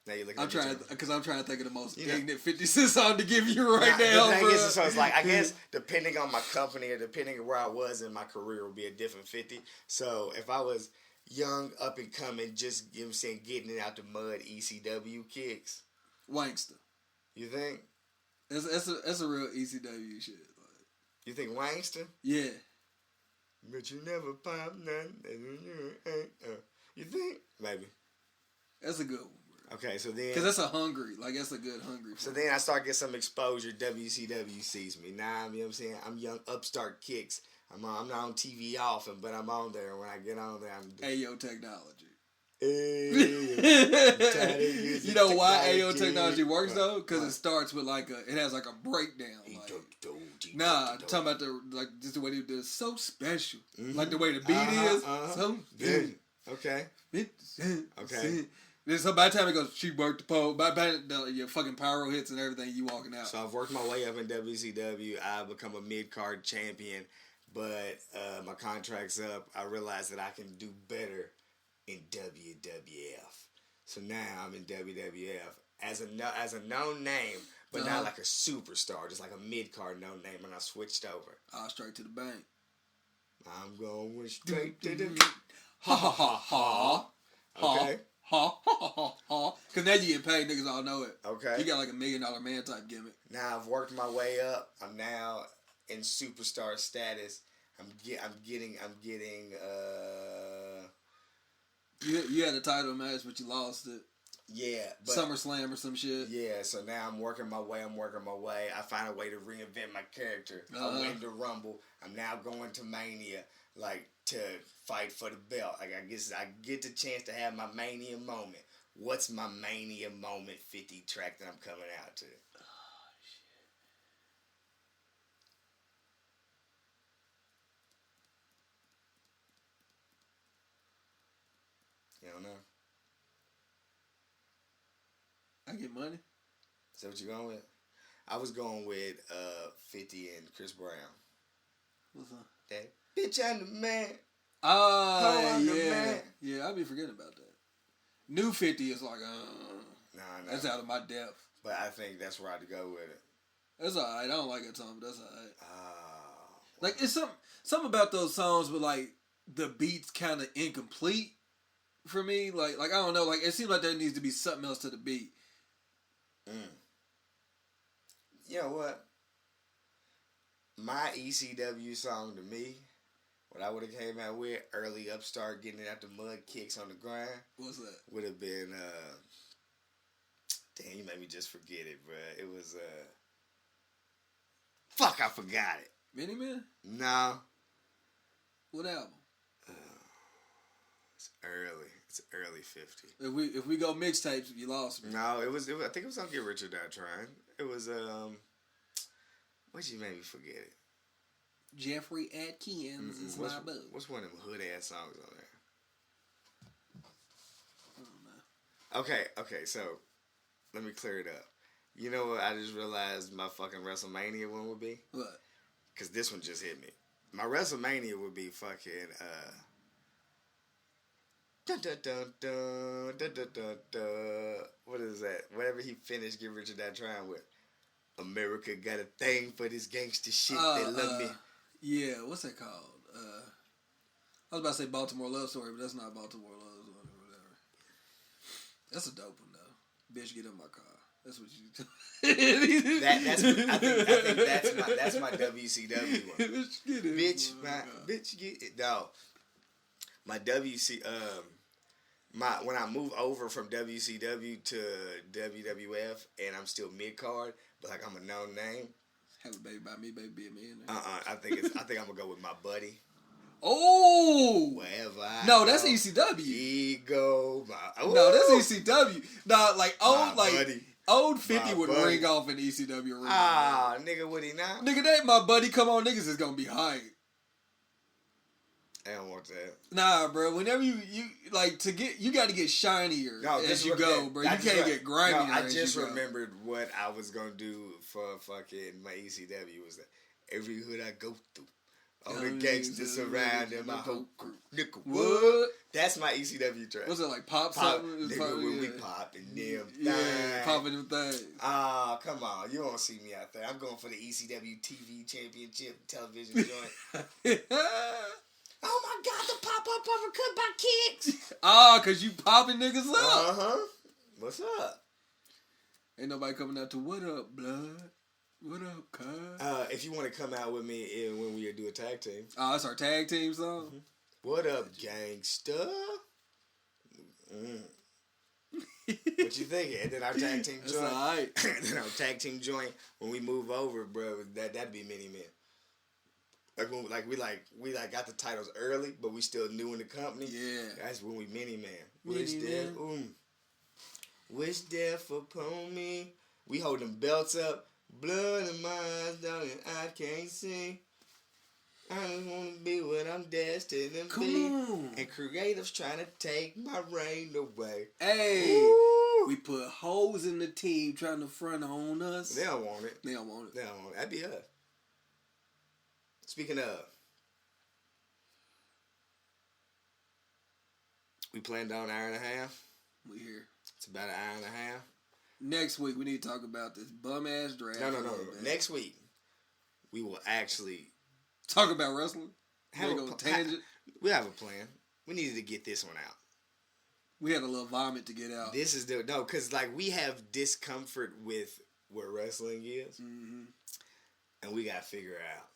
Now you look. I'm trying to think of the most ignorant 50 Cent song to give you right now. The thing is, so it's like I guess depending on my company or depending on where I was in my career would be a different 50. So if I was young, up and coming, just you know what I'm saying, getting it out the mud, ECW kicks. Wankster. You think? That's a real ECW shit. Like. You think Wankster? Yeah. But you never pop nothing. You think? Maybe. That's a good one. Okay, so then... Because that's a hungry. Like, that's a good hungry. So then I start getting some exposure. WCW sees me. Now, you know what I'm saying? I'm young upstart kicks. I'm not on TV often, but I'm on there. When I get on there, I'm... Ayo Technology. You know why Ayo Technology works, though? Because it starts with, like, it has, like, a breakdown. Like, talking about just the way they do it. So special. Mm-hmm. Like, the way the beat is. So good. Okay. So by the time it goes, she worked the pole. By the time your fucking pyro hits and everything, you walking out. So I've worked my way up in WCW. I've become a mid-card champion. But my contract's up. I realized that I can do better in WWF. So now I'm in WWF. as a known name, but Uh-huh. not like a superstar, just like a mid-card known name, and I switched over. Straight to the bank. I'm going straight to the... Ha ha ha ha. Okay. Ha ha ha ha. Because now you get paid, niggas all know it. Okay. You got like $1 million man type gimmick. Now I've worked my way up. I'm now in superstar status. I'm getting You had a title match, but you lost it. yeah, but SummerSlam or some shit. yeah, so now I'm working my way. I find a way to reinvent my character. I win the Rumble. I'm now going to Mania, like, to fight for the belt. Like, I guess I get the chance to have my Mania moment. What's my Mania moment 50 track that I'm coming out to? You don't know? I get money. Is that what you're going with? I was going with 50 and Chris Brown. What's up? That bitch, I'm the man. Oh, I'm the yeah. man. Yeah, I be forgetting about that. New 50 is like, Nah. that's out of my depth. But I think that's where I'd go with it. That's alright. I don't like that song, but that's alright. Oh. Like, it's something about those songs where, like, the beat's kind of incomplete for me. Like, I don't know. Like, it seems like there needs to be something else to the beat. You know what? My ECW song to me, what I would have came out with, early upstart, getting it out the mud, kicks on the grind, What's that? would have been, damn, you made me just forget it, bruh. It was, fuck, I forgot it. Mini Man? No. What album? It's early. It's early 50. If we go mixtapes, you lost me. No, it was I think it was on Get Rich or Die Trying. It was, what'd you make me forget it? Jeffrey Atkins is my boo. What's one of them hood ass songs on there? I don't know. Okay, so let me clear it up. You know what I just realized my fucking WrestleMania one would be? What? Because this one just hit me. My WrestleMania would be fucking, dun, dun, dun, dun, dun, dun, dun, dun. What is that? Whatever he finished Get Rich or Die Trying with. America got a thing for this gangster shit. They love me. Yeah, what's that called? I was about to say Baltimore Love Story, but that's not Baltimore Love Story or whatever. That's a dope one though. Bitch, get in my car. That's what you. That's my WCW one. Bitch, get in Bitch, get it. No, my when I move over from WCW to WWF and I'm still mid card, but like I'm a known name. Have a baby by me, baby be a millionaire. I think I'm gonna go with my buddy. Oh, Wherever I no, go, that's ECW. Ego. No, that's ECW. No, like old, My like buddy. old 50 My would buddy. ring off in ECW ring. Ah, nigga, would he not? Nigga, that ain't my buddy. Come on, niggas is gonna be hype. I don't want that. Nah, bro. Whenever you like to get, you got to get shinier as you go, bro. You can't get grimier. No, I as just you go. remembered what I was gonna do for fucking my ECW was that every hood I go through, all the gangsters around in my whole crew. Nickel, what? That's my ECW track. What's it like? Pop Pop, something? nigga, Pop, when yeah. we pop and them Yeah, things. popping them things. Ah, come on, you won't see me out there. I'm going for the ECW TV Championship television joint. Oh my God, the pop-up uppercut by Kicks. Cause you popping niggas up. What's up? Ain't nobody coming out to what up, blood? What up, cuz? If you want to come out with me when we do a tag team. Oh, that's our tag team song? Mm-hmm. What up, gangsta? What you thinking? And then our tag team That's joint. alright. Then our tag team joint when we move over, bro. That'd be Mini Men. Like we got the titles early, but we still new in the company. Yeah. That's when we Mini Man. Mini Wish death upon me. We hold them belts up. Blood in my eyes, dog, and I can't see. I just wanna be what I'm destined to Come be. on. And creatives trying to take my reign away. Hey, Ooh. we put hoes in the team trying to front on us. They don't want it. They don't want it. They don't want it. That'd be us. Speaking of, we planned on an hour and a half. We here. It's about an hour and a half. next week we need to talk about this bum ass draft. No. Next week, we will actually talk about wrestling. Tangent. We have a plan. We needed to get this one out. We had a little vomit to get out. This is because like we have discomfort with what wrestling is, and we gotta figure it out.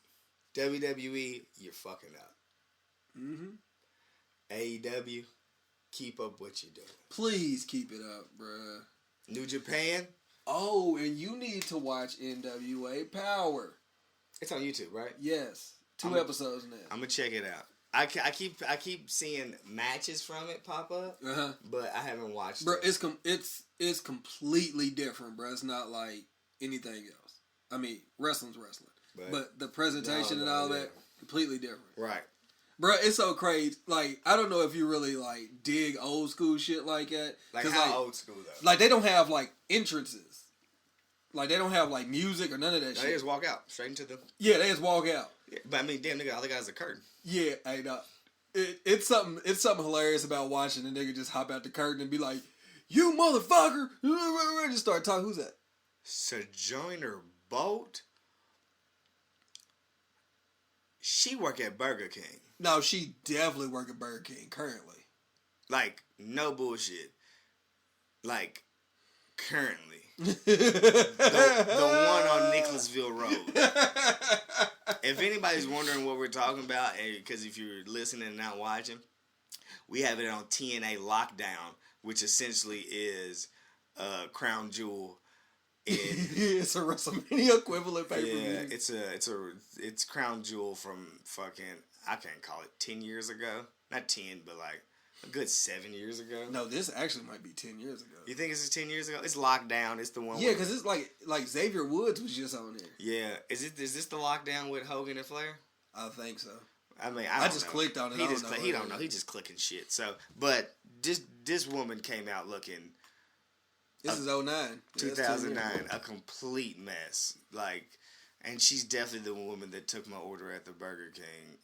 WWE, you're fucking up. AEW, keep up what you're doing. Please keep it up, bruh. New Japan. Oh, and you need to watch NWA Power. It's on YouTube, right? Yes, 2 episodes now. I'm gonna check it out. I keep seeing matches from it pop up, but I haven't watched bro, it. It's completely different, bro. It's not like anything else. I mean, wrestling's wrestling, but the presentation and all that completely different. Right, bro. It's so crazy. Like, I don't know if you really like dig old school shit like that. Like how old school though? Like they don't have like entrances. Like they don't have like music or none of that shit. They just walk out straight into the. Yeah, they just walk out. Yeah, but I mean, damn nigga, all they got is a curtain. Yeah, hey, it's something hilarious about watching a nigga just hop out the curtain and be like, "You motherfucker!" Just start talking. Who's that? Sojourner Bolt. She work at Burger King. No, she definitely work at Burger King currently. Like, no bullshit. Like, currently. the one on Nicholasville Road. If anybody's wondering what we're talking about, because if you're listening and not watching, we have it on TNA Lockdown, which essentially is Crown Jewel. It's a WrestleMania equivalent pay-per-view. Yeah, it's Crown Jewel from fucking, I can't call it 10 years ago. Not 10, but like a good 7 years ago. No, this actually might be 10 years ago. You think it's 10 years ago? It's Lockdown. It's the one. Yeah, because it's like Xavier Woods was just on there. Yeah, is this the Lockdown with Hogan and Flair? I think so. I mean, I just clicked on it. He don't know. He just clicking shit. So, but this woman came out looking. This is 09. 2009, a complete mess. Like, and she's definitely the woman that took my order at the Burger King.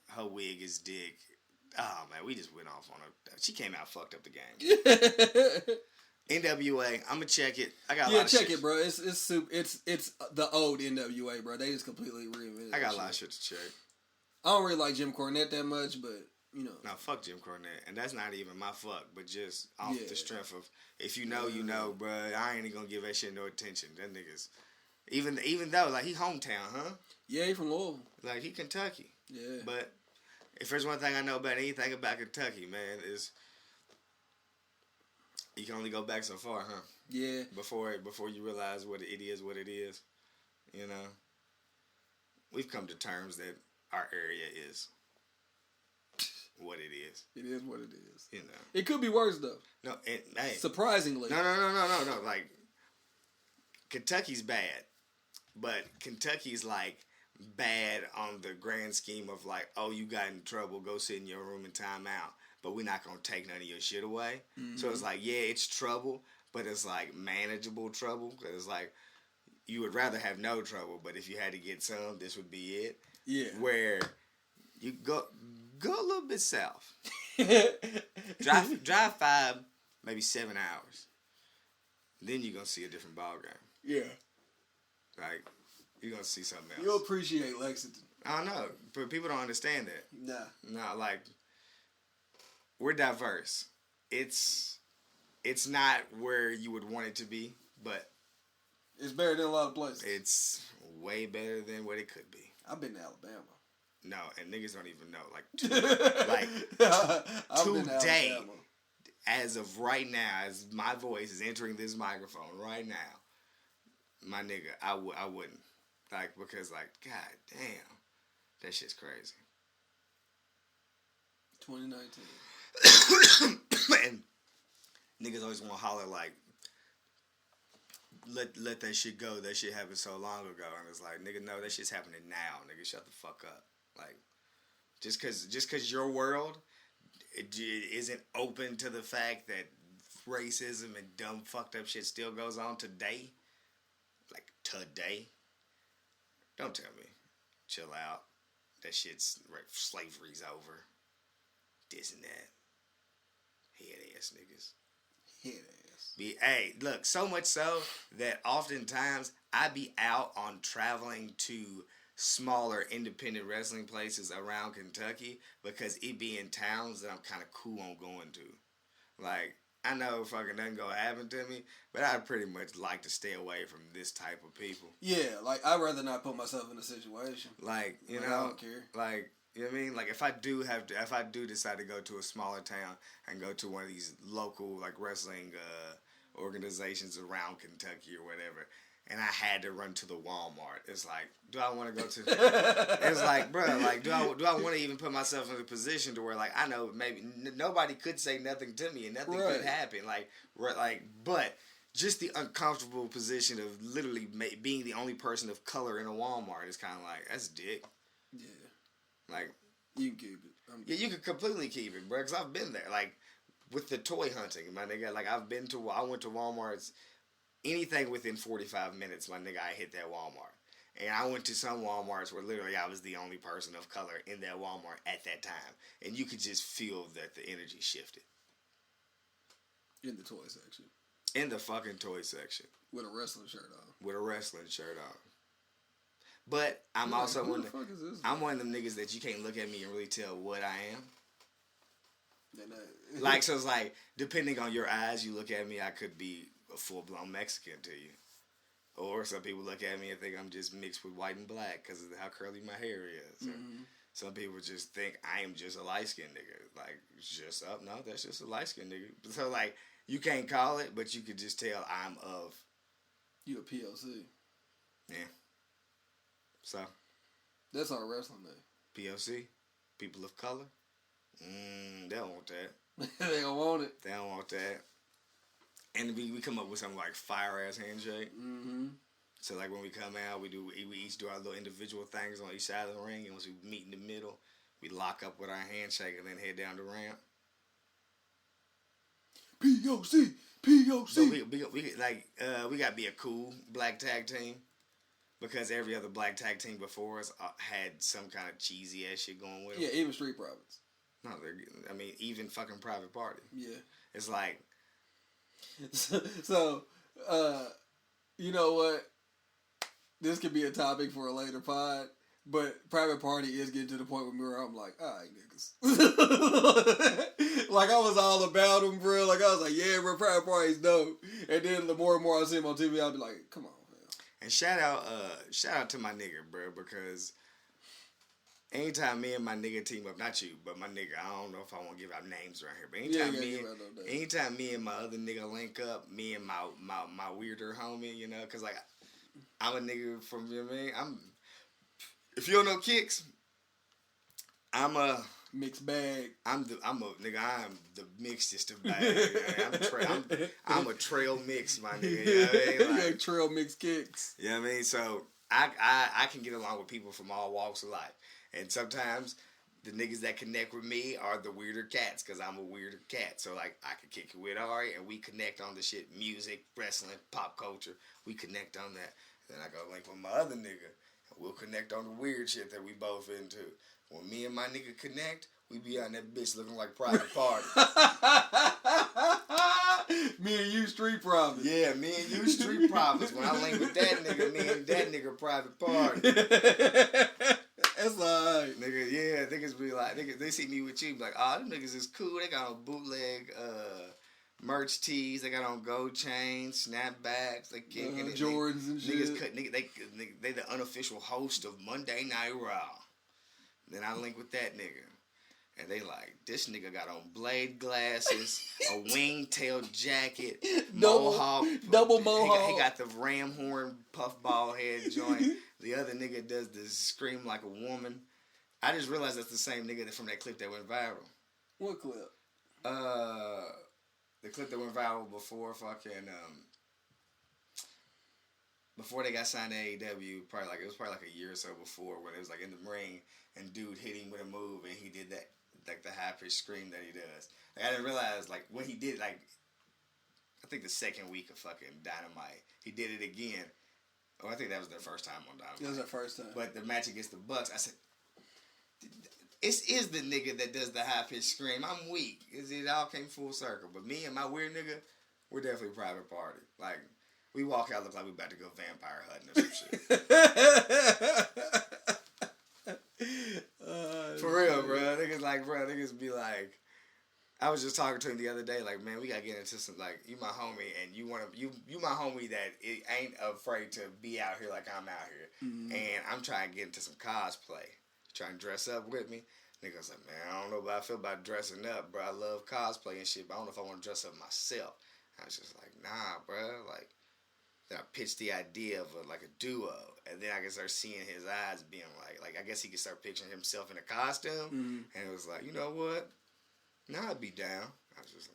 Her wig is dick. Oh man, we just went off on her. She came out fucked up the game. NWA, I'm gonna check it. I got a lot of check shit. it, bro. It's the old NWA, bro. They just completely reinvented. I got a lot of shit to check. I don't really like Jim Cornette that much, but you know. No, fuck Jim Cornette, and that's not even my fuck, but just off the strength of if you know, you know, bro. I ain't even gonna give that shit no attention. That niggas, even though like he hometown, huh? Yeah, he from Louisville. Like he Kentucky. Yeah. But if there's one thing I know about anything about Kentucky, man, is you can only go back so far, huh? Yeah. Before you realize what it is, you know. We've come to terms that our area is what it is. It is what it is. You know. It could be worse though. No, hey. Surprisingly. No. Like Kentucky's bad, but Kentucky's like bad on the grand scheme of like, oh, you got in trouble, go sit in your room and time out. But we're not gonna take none of your shit away. Mm-hmm. So it's like, yeah, it's trouble, but it's like manageable trouble. Cause it's like you would rather have no trouble, but if you had to get some, this would be it. Yeah. Where you go a little bit south. drive 5, maybe 7 hours. Then you're gonna see a different ball game. Yeah. Like you're gonna see something else. You'll appreciate Lexington. I don't know, but people don't understand that. Nah. No, like we're diverse. It's not where you would want it to be, but it's better than a lot of places. It's way better than what it could be. I've been to Alabama. No, and niggas don't even know. Like today, as of right now, as my voice is entering this microphone right now, my nigga, I wouldn't. Like, because, like, god damn, that shit's crazy. 2019. And niggas always want to holler, like, let that shit go. That shit happened so long ago. And it's like, nigga, no, that shit's happening now. Nigga, shut the fuck up. Like, just cause your world isn't open to the fact that racism and dumb fucked up shit still goes on today. Like, today. Don't tell me. Chill out. That shit's, slavery's over. This and that. Head ass niggas. head ass. Hey, look, so much so that oftentimes I be out on traveling to smaller independent wrestling places around Kentucky because it be in towns that I'm kind of cool on going to. Like, I know fucking nothing gonna happen to me, but I pretty much like to stay away from this type of people. Yeah, like, I'd rather not put myself in a situation. Like, you Like, know, I don't care. like, you know what I mean? Like, if I do decide to go to a smaller town and go to one of these local, like, wrestling organizations around Kentucky or whatever, and I had to run to the Walmart, it's like, do I want to go to... It's like, bro, like, do I want to even put myself in a position to where, like, I know maybe nobody could say nothing to me and nothing could happen. But just the uncomfortable position of literally being the only person of color in a Walmart is kind of like, that's dick. Yeah. Like, You can keep it. yeah, you could completely keep it, bro, because I've been there. Like, with the toy hunting, my nigga, like, I went to Walmart's, anything within 45 minutes, my nigga, I hit that Walmart. And I went to some Walmarts where literally I was the only person of color in that Walmart at that time. And you could just feel that the energy shifted. In the toy section. In the fucking toy section. With a wrestling shirt on. With a wrestling shirt on. But I'm also one of I'm one of them niggas that you can't look at me and really tell what I am. Like, so it's like, depending on your eyes, you look at me, I could be a full-blown Mexican to you. Or some people look at me and think I'm just mixed with white and black because of how curly my hair is. Mm-hmm. Some people just think I am just a light-skinned nigga. Like, it's just, oh, no, that's just a light-skinned nigga. So, like, you can't call it, but you could just tell I'm of. You a POC. Yeah. So. That's our wrestling name. POC. People of color. They don't want that. They don't want it. They don't want that. And we come up with something like fire-ass handshake. Mm-hmm. So, like, when we come out, we each do our little individual things on each side of the ring. And once we meet in the middle, we lock up with our handshake and then head down the ramp. POC! POC! So we got to be a cool black tag team. Because every other black tag team before us had some kind of cheesy-ass shit going with them. Yeah, even Street Profits. No, even fucking Private Party. Yeah. It's like... So, you know what? This could be a topic for a later pod, but Private Party is getting to the point where I'm like, all right, niggas. Like, I was all about him, bro. Like, I was like, yeah, bro, Private Party's dope. And then the more and more I see him on TV, I'll be like, come on, man. And shout out to my nigga, bro, because anytime me and my nigga team up, not you, but my nigga, I don't know if I want to give out names right here, but anytime me and my other nigga link up, me and my weirder homie, you know, because, like, I'm a nigga from, you know what I mean? If you don't know Kicks, I'm a... Mixed bag. I'm the mixedest of bags. I'm a trail mix, my nigga. You know what I mean? Like, trail mix kicks. You know what I mean? So I can get along with people from all walks of life. And sometimes the niggas that connect with me are the weirder cats because I'm a weirder cat. So, like, I can kick it with Ari and we connect on the shit, music, wrestling, pop culture. We connect on that. Then I go link with my other nigga and we'll connect on the weird shit that we both into. When me and my nigga connect, we be on that bitch looking like Private Party. Me and you Street Profits. Yeah, me and you Street Profits. When I link with that nigga, me and that nigga Private Party. That's alright. Nigga, yeah, niggas be like, niggas, they see me with you, be like, oh, them niggas is cool. They got on bootleg merch tees. They got on gold chains, snapbacks. They kicking it. Jordans and shit. Niggas they the unofficial host of Monday Night Raw. Then I link with that nigga. And they like, this nigga got on blade glasses, a wing-tail jacket, mohawk. Double mohawk. He got the ram horn puffball head joint. The other nigga does the scream like a woman. I just realized that's the same nigga from that clip that went viral. What clip? The clip that went viral before fucking, before they got signed to AEW, it was probably like a year or so before, when it was like in the ring, and dude hit him with a move, and he did that, like the high-pitched scream that he does. Like, I didn't realize, like, when he did, like, I think the second week of fucking Dynamite, he did it again. Oh, I think that was their first time on Dynamite. That was their first time. But the match against the Bucks, I said, it is the nigga that does the high-pitched scream. I'm weak. It all came full circle. But me and my weird nigga, We're definitely a private party. Like, we walk out look like we about to go vampire hunting or some shit. For real, bro. Niggas be like, I was just talking to him the other day, like, man, we gotta get into some, like, you my homie, and you my homie that it ain't afraid to be out here like I'm out here. Mm-hmm. And I'm trying to get into some cosplay. Trying to dress up with me. Niggas like, man, I don't know how I feel about dressing up, bro. I love cosplay and shit, but I don't know if I want to dress up myself. I was just like, nah, bro. Like, then I pitched the idea of a duo, and then I can start seeing his eyes being like I guess he could start picturing himself in a costume, mm-hmm. And it was like, you know what? Nah, I'd be down. I was just,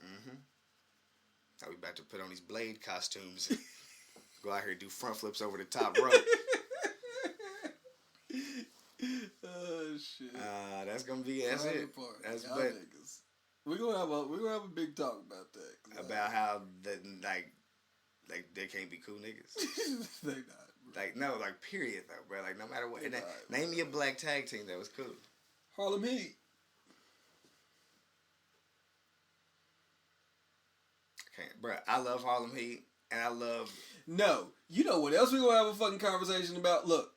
Now we about to put on these Blade costumes and go out here and do front flips over the top rope. Oh shit! That's gonna be it. That's it. That's but niggas. We're gonna have a big talk about that. About how they can't be cool niggas. They not. Bro. Like no, like period though, bro. Like no matter what. Name me a black tag team that was cool. Harlem Heat. Can't, bro. I love Harlem Heat, and I love. No, you know what else we're gonna have a fucking conversation about? Look,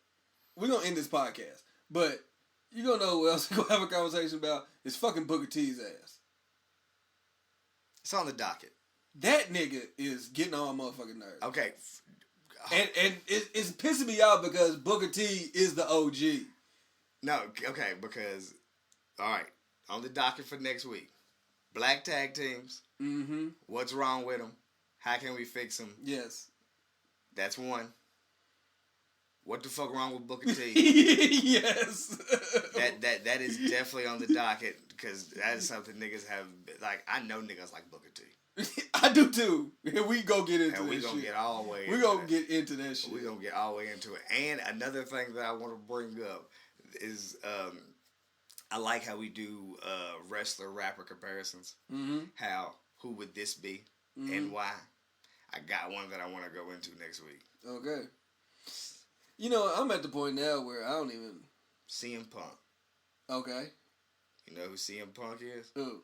we're gonna end this podcast, but you gonna know what else we're gonna have a conversation about? Is fucking Booker T's ass. It's on the docket. That nigga is getting on my motherfucking nerves. Okay. And it's pissing me off because Booker T is the OG. No, okay, because, all right, on the docket for next week, black tag teams. Mm-hmm. What's wrong with them? How can we fix them? Yes. That's one. What the fuck wrong with Booker T? Yes. That is definitely on the docket because that is something niggas have, like, I know niggas like Booker T. I do too. And we go get into that shit. And we gonna get all the way into that. We gonna get into that shit. We gonna get all the way into it. And another thing that I want to bring up is I like how we do wrestler-rapper comparisons. Mm-hmm. Who would this be and why? I got one that I want to go into next week. Okay. You know, I'm at the point now where I don't even... CM Punk. Okay. You know who CM Punk is? Who?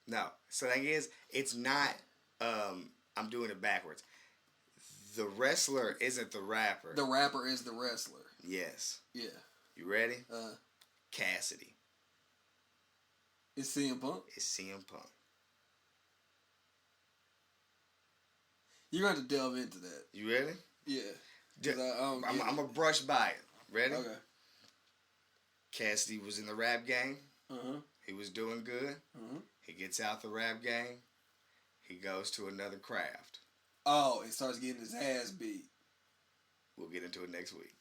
No. So the thing is, it's not... I'm doing it backwards. The wrestler isn't the rapper. The rapper is the wrestler. Yes. Yeah. You ready? Cassidy. It's CM Punk? It's CM Punk. You're going to have to delve into that. You ready? Yeah. I'm going to brush by it. Ready? Okay. Cassidy was in the rap game. Uh-huh. He was doing good. Uh-huh. He gets out the rap game. He goes to another craft. Oh, he starts getting his ass beat. We'll get into it next week.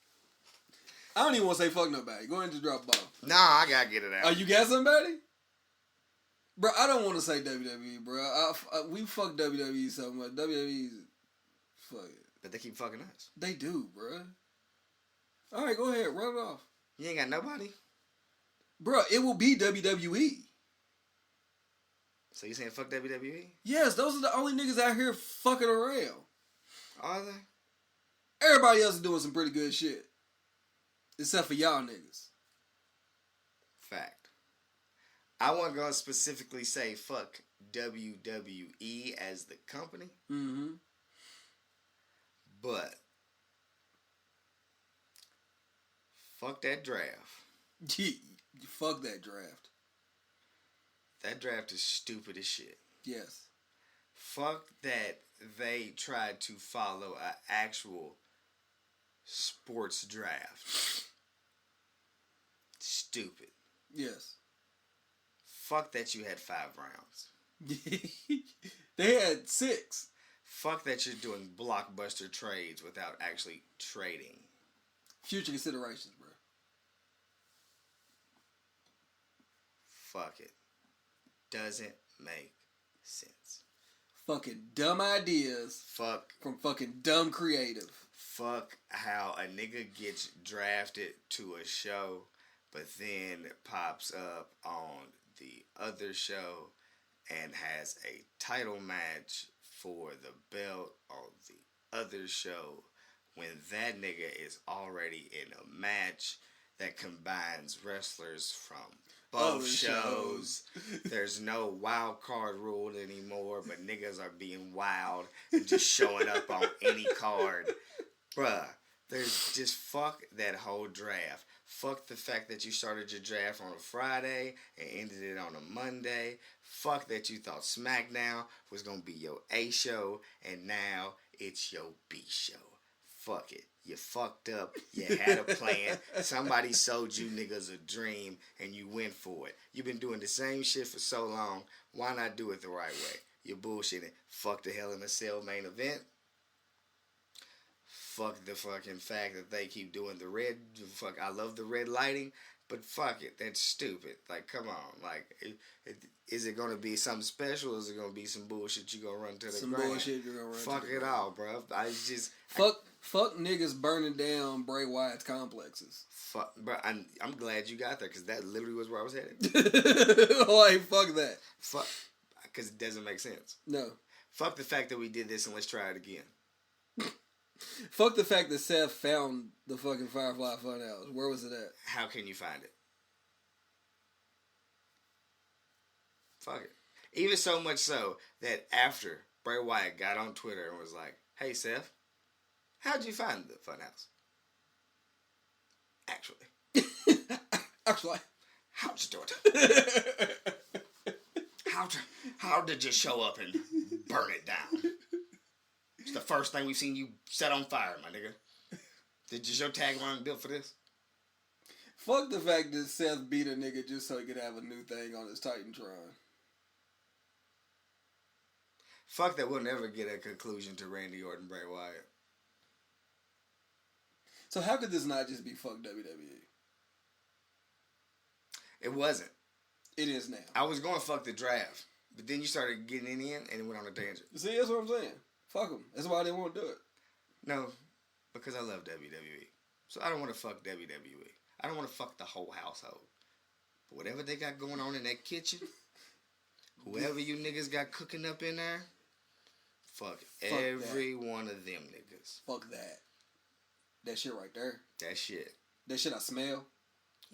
I don't even want to say fuck nobody. Go ahead and just drop a bomb. Nah, I got to get it out. Oh, you got somebody? Bro, I don't want to say WWE, bro. We fuck WWE so much. WWE's fuck it. But they keep fucking us. They do, bro. All right, go ahead. Run it off. You ain't got nobody? Bro, it will be WWE. So you saying fuck WWE? Yes, those are the only niggas out here fucking around. Are they? Everybody else is doing some pretty good shit. Except for y'all niggas. Fact. I wasn't going to specifically say fuck WWE as the company. Mm-hmm. But fuck that draft. Fuck that draft. That draft is stupid as shit. Yes. Fuck that they tried to follow an actual sports draft. Stupid. Yes. Fuck that you had 5 rounds. They had 6. Fuck that you're doing blockbuster trades without actually trading. Future considerations, bro. Fuck it. Doesn't make sense. Fucking dumb ideas. Fuck. From fucking dumb creative. Fuck how a nigga gets drafted to a show, but then pops up on the other show and has a title match for the belt on the other show when that nigga is already in a match that combines wrestlers from Other both shows. There's no wild card rule anymore, but niggas are being wild and just showing up on any card. Bruh, there's just fuck that whole draft. Fuck the fact that you started your draft on a Friday and ended it on a Monday. Fuck that you thought SmackDown was going to be your A show and now it's your B show. Fuck it. You fucked up. You had a plan. Somebody sold you niggas a dream and you went for it. You've been doing the same shit for so long. Why not do it the right way? You're bullshitting. Fuck the Hell in a Cell main event. Fuck the fucking fact that they keep doing the red. Fuck, I love the red lighting, but fuck it, that's stupid. Like, come on. Like, is it gonna be something special? Or is it gonna be some bullshit you gonna run to the Some ground? bullshit you're gonna run. Fuck to the it ground. all, bro. Fuck niggas burning down Bray Wyatt's complexes. Fuck, bro. I'm glad you got there because that literally was where I was headed. Like, fuck that. Fuck, because it doesn't make sense. No. Fuck the fact that we did this and let's try it again. Fuck the fact that Seth found the fucking Firefly Funhouse. Where was it at? How can you find it? Fuck it. Even so much so that after Bray Wyatt got on Twitter and was like, "Hey Seth, how'd you find the Funhouse?" Actually. How'd you do it? How did you show up and burn it down? It's the first thing we've seen you set on fire, my nigga. Did your tagline built for this? Fuck the fact that Seth beat a nigga just so he could have a new thing on his Titantron. Fuck that we'll never get a conclusion to Randy Orton, Bray Wyatt. So how could this not just be fuck WWE? It wasn't. It is now. I was going to fuck the draft, but then you started getting in and it went on a tangent. See, that's what I'm saying. Fuck them. That's why they won't do it. No, because I love WWE. So I don't want to fuck WWE. I don't want to fuck the whole household. But whatever they got going on in that kitchen, whoever you niggas got cooking up in there, fuck every one of them niggas. Fuck that. That shit right there. That shit. That shit I smell.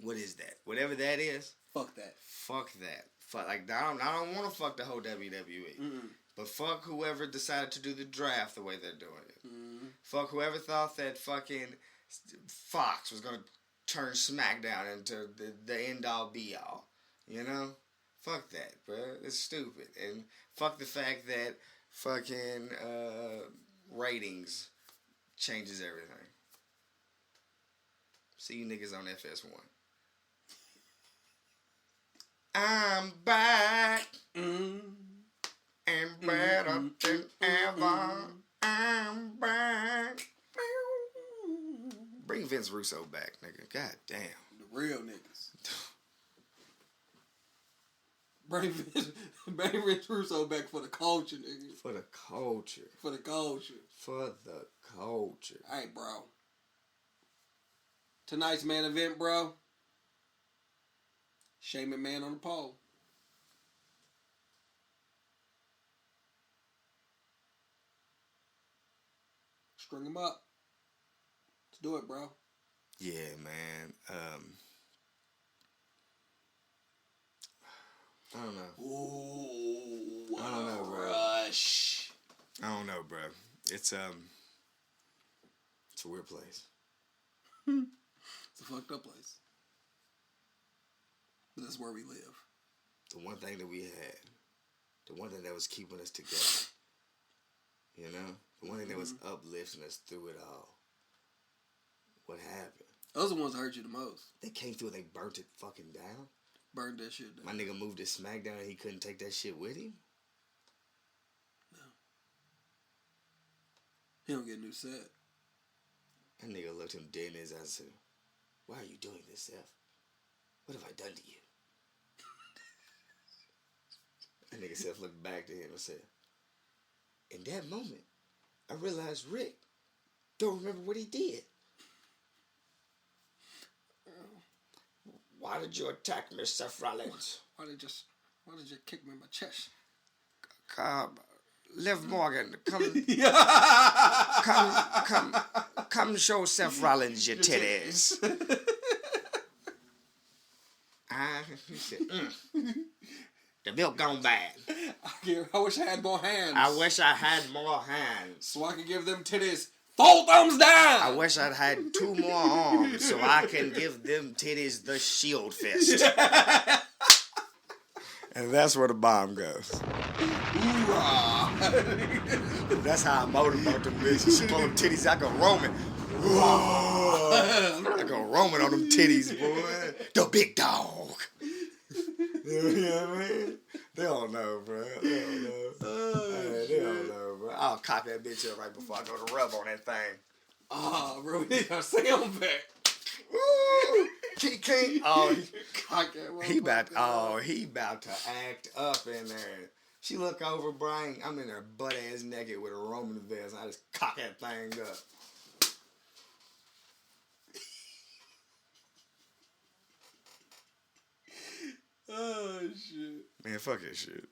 What is that? Whatever that is. Fuck that. Fuck that. Fuck, like, I don't want to fuck the whole WWE. Mm-mm. But fuck whoever decided to do the draft the way they're doing it. Mm-hmm. Fuck whoever thought that fucking Fox was going to turn SmackDown into the end-all, be-all. You know? Fuck that, bro. It's stupid. And fuck the fact that fucking ratings changes everything. See you niggas on FS1. I'm back. Mm-hmm. And better than ever. I'm back. Bring Vince Russo back, nigga. God damn. The real niggas. Bring Vince Russo back for the culture, nigga. For the culture. For the culture. For the culture. Alright, bro. Tonight's main event, bro. Shane McMahon on the pole. String him up. Let's do it, bro. Yeah, man. I don't know. Ooh, I don't know, bro. Rush. I don't know, bro. It's a weird place. It's a fucked up place. But that's where we live. The one thing that we had. The one thing that was keeping us together. You know? The one thing that was uplifting us through it all. What happened? Those are the ones that hurt you the most. They came through and they burnt it fucking down. Burned that shit down. My nigga moved to SmackDown and he couldn't take that shit with him? No. He don't get a new set. That nigga looked him dead in his eyes and said, "Why are you doing this, Seth? What have I done to you?" That nigga Seth looked back to him and said, "In that moment, I realized Rick don't remember what he did. Why did you attack me, Seth Rollins? Why did you kick me in my chest? Liv Morgan, come show Seth Rollins your titties." behind. He said, the milk gone bad. I wish I had more hands. I wish I had more hands. So I could give them titties 4 thumbs down. I wish I'd had 2 more arms so I can give them titties the shield fist. And that's where the bomb goes. That's how I motorboat them bitches. She pull them titties, I go roaming. I go roaming on them titties, boy. The big dog. You know what I mean? They don't know, bro. They don't know. They don't know, bro. I'll cock that bitch up right before I go to rub on that thing. Oh, bro, we need our sound back. Woo! King. Oh, he about to act up in there. She look over, Brian. I'm in there butt ass naked with a Roman vest. And I just cock that thing up. Oh shit. Man, fuck that shit.